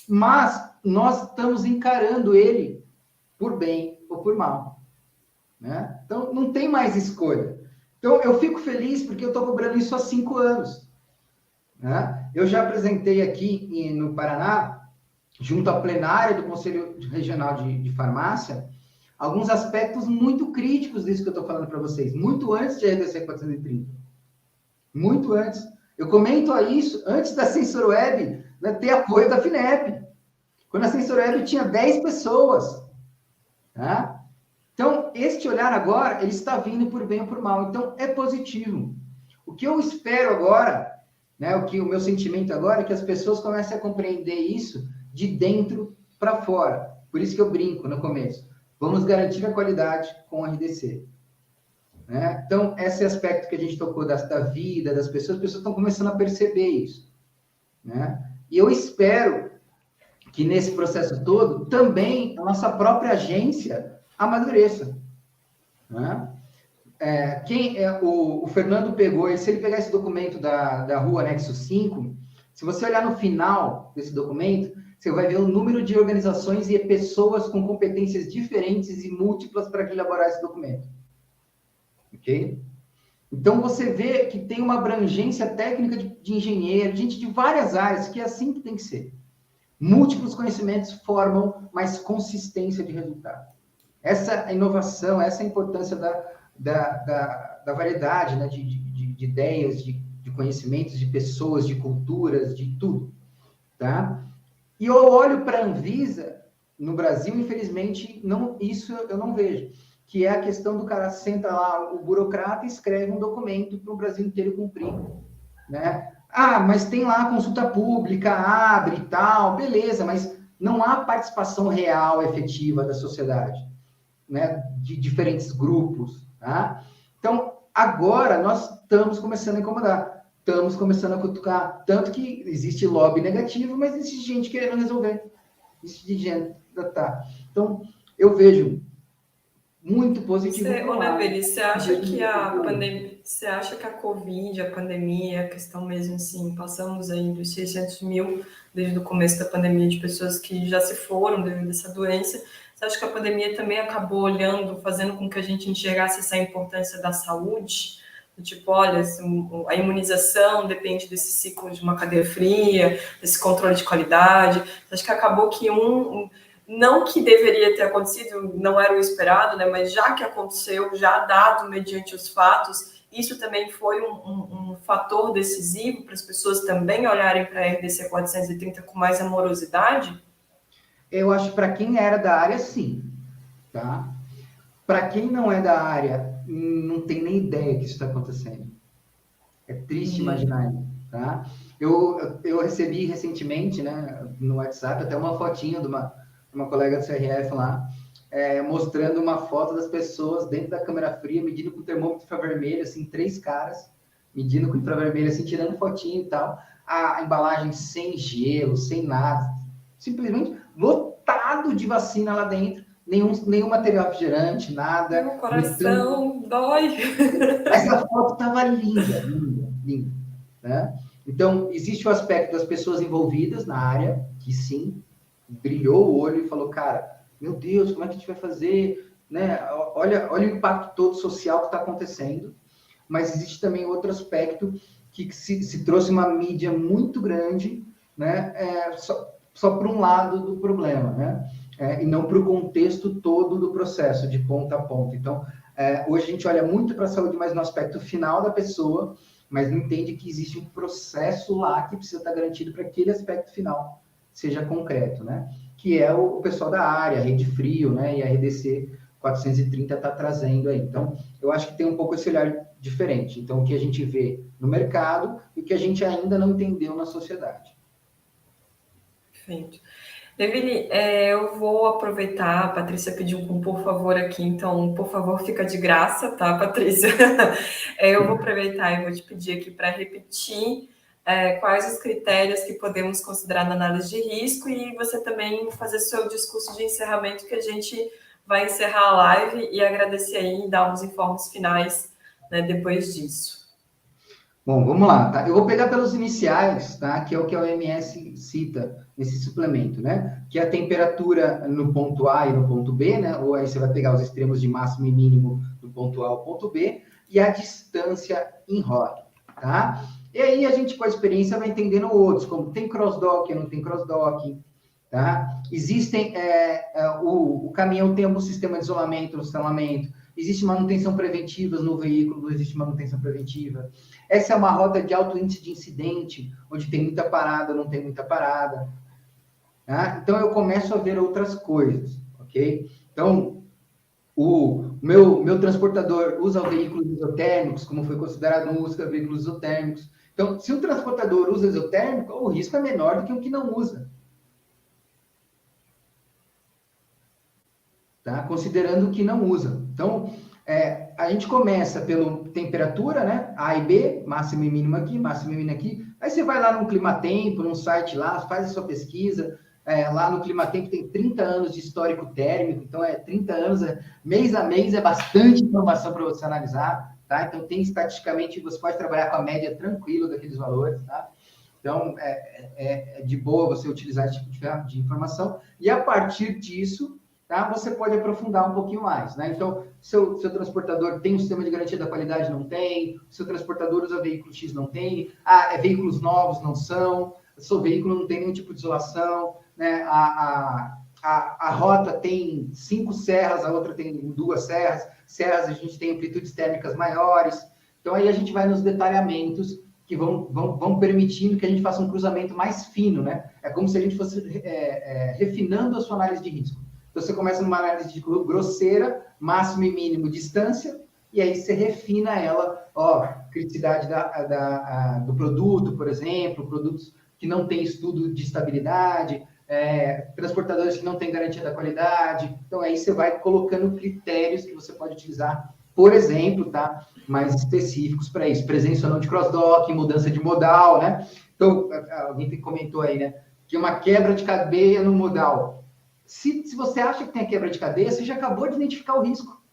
Mas nós estamos encarando ele por bem ou por mal. né? Então, não tem mais escolha. Então, eu fico feliz porque eu estou cobrando isso há 5 anos, né? Eu já apresentei aqui no Paraná, junto à plenária do Conselho Regional de Farmácia, alguns aspectos muito críticos disso que eu estou falando para vocês, muito antes de RDC 430. Muito antes. Eu comento isso antes da CensorWeb, né, ter apoio da FINEP. Quando a CensorWeb tinha 10 pessoas. Tá? Então, este olhar agora, ele está vindo por bem ou por mal. Então, é positivo. O que eu espero agora, né, o meu sentimento agora é que as pessoas comecem a compreender isso de dentro para fora. Por isso que eu brinco no começo. Vamos garantir a qualidade com o RDC. Né? Então, esse aspecto que a gente tocou da vida das pessoas, as pessoas estão começando a perceber isso. Né? E eu espero que nesse processo todo, também a nossa própria agência amadureça. Né? O Fernando pegou, se ele pegar esse documento da Rua Anexo 5, se você olhar no final desse documento, você vai ver o número de organizações e pessoas com competências diferentes e múltiplas para elaborar esse documento. Ok? Então, você vê que tem uma abrangência técnica de engenheiro, gente de várias áreas, que é assim que tem que ser. Múltiplos conhecimentos formam mais consistência de resultado. Essa inovação, essa importância da variedade, né, de ideias, de conhecimentos, de pessoas, de culturas, de tudo. Tá? E eu olho para a Anvisa, no Brasil, infelizmente, isso eu não vejo. Que é a questão do cara senta lá, o burocrata, e escreve um documento para o Brasil inteiro cumprir. Né? Ah, mas tem lá a consulta pública, abre e tal, beleza, mas não há participação real, efetiva da sociedade, né? De diferentes grupos. Tá? Então, agora nós estamos começando a incomodar, estamos começando a cutucar, tanto que existe lobby negativo, mas existe gente querendo resolver. Existe gente, tá? Então, eu vejo muito positivo.
Você acha que a pandemia, você acha que a Covid, a pandemia, a questão mesmo assim, passamos aí dos 600 mil desde o começo da pandemia de pessoas que já se foram devido a essa doença, você acha que a pandemia também acabou olhando, fazendo com que a gente enxergasse essa importância da saúde? Tipo, olha, a imunização depende desse ciclo de uma cadeia fria, desse controle de qualidade. Você acha que acabou que não que deveria ter acontecido, não era o esperado, né? Mas já que aconteceu, já dado mediante os fatos, isso também foi um fator decisivo para as pessoas também olharem para a RDC 430 com mais amorosidade?
Eu acho que para quem era da área, sim. Tá? Para quem não é da área, não tem nem ideia que isso está acontecendo. É triste imaginar isso. Tá? Eu recebi recentemente, né, no WhatsApp, até uma fotinha de uma colega do CRF lá, mostrando uma foto das pessoas dentro da câmera fria, medindo com termômetro infravermelho, assim, 3 caras, medindo com infravermelho, assim, tirando fotinho e tal. A embalagem sem gelo, sem nada, simplesmente lotado de vacina lá dentro, nenhum material refrigerante, nada.
Meu coração dói.
Mas a foto estava linda, linda, linda. Né? Então, existe o aspecto das pessoas envolvidas na área, que sim, brilhou o olho e falou, cara, meu Deus, como é que a gente vai fazer? Né? Olha o impacto todo social que está acontecendo. Mas existe também outro aspecto que se trouxe uma mídia muito grande, né? Só para um lado do problema, né? E não para o contexto todo do processo, de ponta a ponta. Então, hoje a gente olha muito para a saúde, mas no aspecto final da pessoa, mas não entende que existe um processo lá que precisa estar garantido para aquele aspecto final seja concreto, né? Que é o pessoal da área, a Rede Frio, né? E a RDC 430 está trazendo aí. Então, eu acho que tem um pouco esse olhar diferente. Então, o que a gente vê no mercado e o que a gente ainda não entendeu na sociedade.
Perfeito. Devine, eu vou aproveitar, a Patrícia pediu um por favor aqui, então, por favor, fica de graça, tá, Patrícia? Eu vou aproveitar e vou te pedir aqui para repetir quais os critérios que podemos considerar na análise de risco e você também fazer seu discurso de encerramento, que a gente vai encerrar a live e agradecer aí e dar uns informes finais, né, depois disso.
Bom, vamos lá, tá? Eu vou pegar pelos iniciais, tá? Que é o que a OMS cita nesse suplemento, né? Que é a temperatura no ponto A e no ponto B, né? Ou aí você vai pegar os extremos de máximo e mínimo do ponto A ao ponto B, e a distância em rota, tá? E aí a gente, com a experiência, vai entendendo outros, como tem cross-docking, não tem cross-docking, tá? Existem, o caminhão tem algum sistema de isolamento no estacionamento, existe manutenção preventiva no veículo, não existe manutenção preventiva. Essa é uma rota de alto índice de incidente, onde tem muita parada, não tem muita parada. Tá? Então, eu começo a ver outras coisas, ok? Então, o meu transportador usa veículos isotérmicos, como foi considerado no uso de veículos isotérmicos. Então, se um transportador usa isotérmico, o risco é menor do que um que não usa. Tá? Considerando que não usa. Então, a gente começa pela temperatura, né? A e B, máximo e mínimo aqui, máximo e mínimo aqui. Aí você vai lá no Climatempo, num site lá, faz a sua pesquisa. Lá no Climatempo tem 30 anos de histórico térmico, então 30 anos, mês a mês, é bastante informação para você analisar, tá? Então, tem estatisticamente, você pode trabalhar com a média tranquilo daqueles valores, tá? Então, é de boa você utilizar esse tipo de informação. E a partir disso, tá? Você pode aprofundar um pouquinho mais, né? Então, seu transportador tem um sistema de garantia da qualidade? Não tem. Seu transportador usa veículo X? Não tem. Veículos novos? Não são. Seu veículo não tem nenhum tipo de isolação, né? A rota tem 5 serras, a outra tem 2 serras. Serras, a gente tem amplitudes térmicas maiores. Então, aí a gente vai nos detalhamentos que vão permitindo que a gente faça um cruzamento mais fino, né? É como se a gente fosse refinando a sua análise de risco. Então, você começa numa análise de grosseira, máximo e mínimo, distância, e aí você refina ela, criticidade do produto, por exemplo, produtos que não têm estudo de estabilidade, transportadores que não têm garantia da qualidade. Então, aí você vai colocando critérios que você pode utilizar, por exemplo, tá? Mais específicos para isso. Presença ou não de cross-dock, mudança de modal, né? Então, alguém comentou aí, né? Que uma quebra de cadeia no modal. Se você acha que tem a quebra de cadeia, você já acabou de identificar o risco.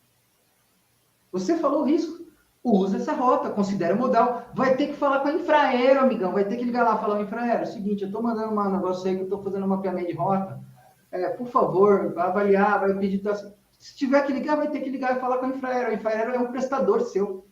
Você falou o risco. Usa essa rota, considera o modal. Vai ter que falar com a Infraero, amigão. Vai ter que ligar lá e falar, Infraero, é o seguinte, eu estou mandando um negócio aí que eu estou fazendo um mapeamento de rota. Por favor, vai avaliar, vai pedir... Se tiver que ligar, vai ter que ligar e falar com a Infraero. A Infraero é um prestador seu.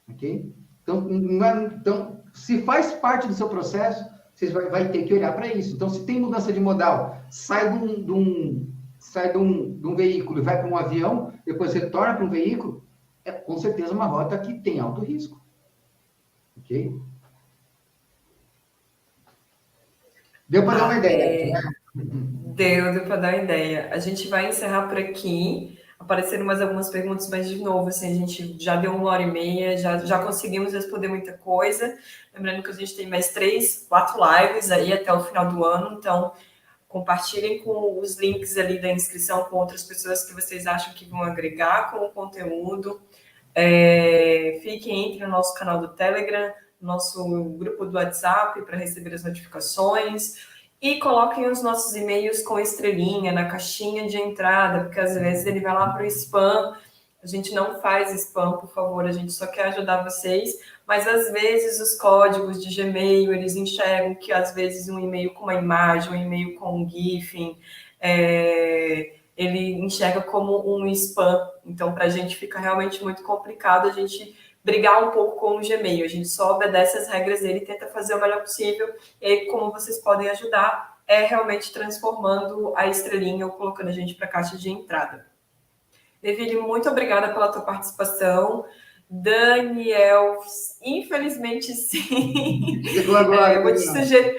Ok? Então, se faz parte do seu processo, você vai ter que olhar para isso. Então, se tem mudança de modal, sai de um veículo e vai para um avião, depois retorna para um veículo, é com certeza uma rota que tem alto risco. Ok? Deu para dar uma ideia?
Deu para dar uma ideia. A gente vai encerrar por aqui. Apareceram mais algumas perguntas, mas, de novo, assim, a gente já deu 1h30, já conseguimos responder muita coisa. Lembrando que a gente tem mais 3, 4 lives aí até o final do ano, então compartilhem com os links ali da inscrição com outras pessoas que vocês acham que vão agregar com o conteúdo. Fiquem, entre no nosso canal do Telegram, nosso grupo do WhatsApp para receber as notificações. E coloquem os nossos e-mails com estrelinha na caixinha de entrada, porque às vezes ele vai lá para o spam. A gente não faz spam, por favor, a gente só quer ajudar vocês. Mas às vezes os códigos de Gmail, eles enxergam que às vezes um e-mail com uma imagem, um e-mail com um GIF, ele enxerga como um spam. Então, para a gente fica realmente muito complicado a gente brigar um pouco com o Gmail. A gente só obedece as regras dele e tenta fazer o melhor possível. E aí, como vocês podem ajudar, realmente transformando a estrelinha ou colocando a gente para a caixa de entrada. Neville, muito obrigada pela tua participação. Daniel, infelizmente sim.
Chegou agora.
Eu vou te sugerir.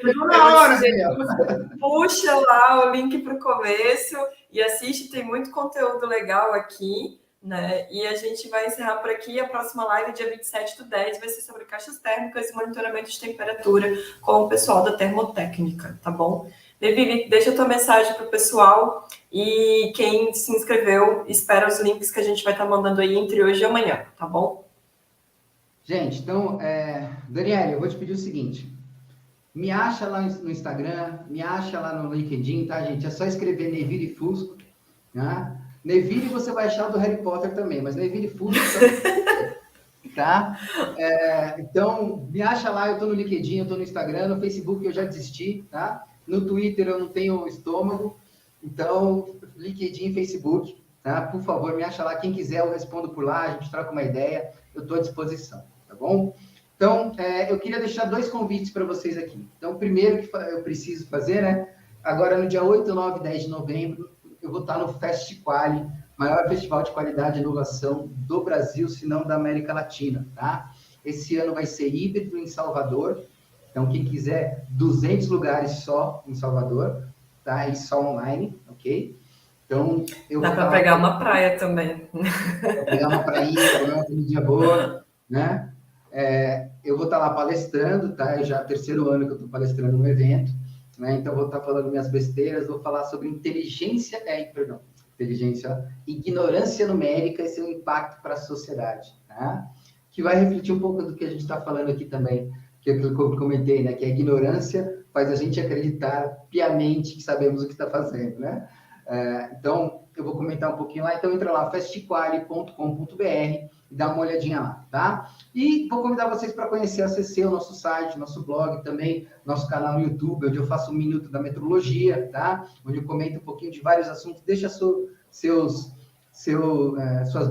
Puxa lá o link para o começo e assiste, tem muito conteúdo legal aqui. Né? E a gente vai encerrar por aqui. A próxima live, dia 27/10, vai ser sobre caixas térmicas e monitoramento de temperatura com o pessoal da Termotécnica, tá bom? Neville, deixa a tua mensagem para o pessoal e quem se inscreveu, espera os links que a gente vai estar mandando aí entre hoje e amanhã, tá bom?
Gente, então, Daniela, eu vou te pedir o seguinte, me acha lá no Instagram, me acha lá no LinkedIn, tá, gente? É só escrever Neville Fusco, né? Neville você vai achar do Harry Potter também, mas Neville Fusco... tá? Então, me acha lá, eu estou no LinkedIn, eu estou no Instagram, no Facebook eu já desisti, tá? No Twitter eu não tenho estômago, então, LinkedIn, Facebook, tá? Por favor, me acha lá, quem quiser eu respondo por lá, a gente troca uma ideia, eu estou à disposição, tá bom? Então, eu queria deixar 2 convites para vocês aqui. Então, o primeiro que eu preciso fazer, né? Agora, no dia 8, 9 e 10 de novembro, eu vou estar no FestiQuali, maior festival de qualidade e inovação do Brasil, se não da América Latina, tá? Esse ano vai ser híbrido em Salvador. Então, quem quiser, 200 lugares só em Salvador, tá? E só online, ok? Então,
dá para pegar uma praia também.
Dá para pegar uma prainha, pegar uma comidinha boa, né? Eu vou estar lá palestrando, tá? Já é o 3º ano que eu estou palestrando no evento, né? Então, vou estar falando minhas besteiras, vou falar sobre ignorância numérica e seu impacto para a sociedade, tá? Que vai refletir um pouco do que a gente está falando aqui também, que eu comentei, né? Que a ignorância faz a gente acreditar piamente que sabemos o que está fazendo, né? Então, eu vou comentar um pouquinho lá. Então, entra lá, festiquali.com.br e dá uma olhadinha lá, tá? E vou convidar vocês para conhecer a CC, o nosso site, nosso blog também, nosso canal no YouTube, onde eu faço um minuto da metrologia, tá? Onde eu comento um pouquinho de vários assuntos. Deixa suas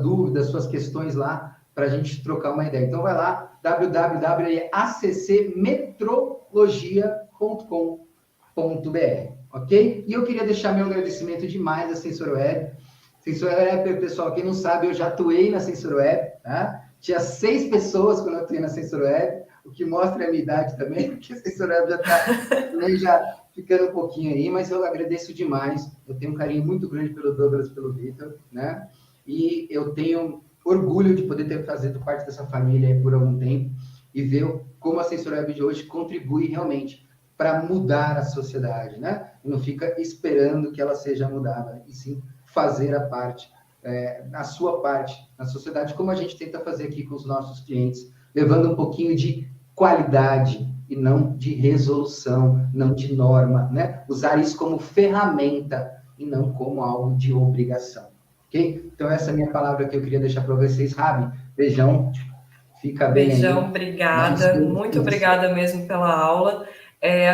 dúvidas, suas questões lá, para a gente trocar uma ideia. Então, vai lá, www.accmetrologia.com.br, ok? E eu queria deixar meu agradecimento demais à SensorWeb. SensorWeb, pessoal, quem não sabe, eu já atuei na SensorWeb, tá? Tinha 6 pessoas quando eu atuei na SensorWeb, o que mostra a minha idade também, porque a SensorWeb já está já ficando um pouquinho aí, mas eu agradeço demais. Eu tenho um carinho muito grande pelo Douglas e pelo Vitor, né? E eu tenho orgulho de poder ter feito parte dessa família por algum tempo e ver como a SensorWeb de hoje contribui realmente para mudar a sociedade, né? E não fica esperando que ela seja mudada, e sim fazer a sua parte na sociedade, como a gente tenta fazer aqui com os nossos clientes, levando um pouquinho de qualidade e não de resolução, não de norma, né? Usar isso como ferramenta e não como algo de obrigação, ok? Então, essa é a minha palavra que eu queria deixar para vocês. Rabi, beijão, fica bem aí.
Beijão, obrigada, muito obrigada mesmo pela aula.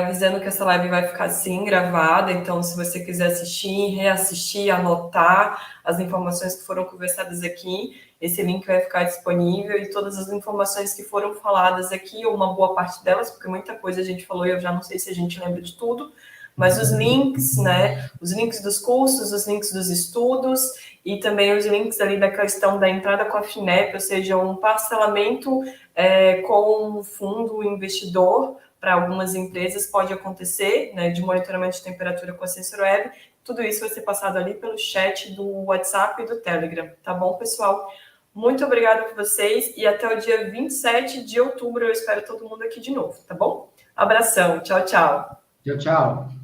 Avisando que essa live vai ficar assim, gravada, então se você quiser assistir, reassistir, anotar as informações que foram conversadas aqui, esse link vai ficar disponível e todas as informações que foram faladas aqui, ou uma boa parte delas, porque muita coisa a gente falou e eu já não sei se a gente lembra de tudo, mas os links, né, os links dos cursos, os links dos estudos e também os links ali da questão da entrada com a FINEP, ou seja, um parcelamento com um fundo investidor, para algumas empresas pode acontecer, né, de monitoramento de temperatura com a SensorWeb. Tudo isso vai ser passado ali pelo chat do WhatsApp e do Telegram, tá bom, pessoal? Muito obrigada por vocês e até o dia 27 de outubro eu espero todo mundo aqui de novo, tá bom? Abração, tchau, tchau.
Tchau, tchau.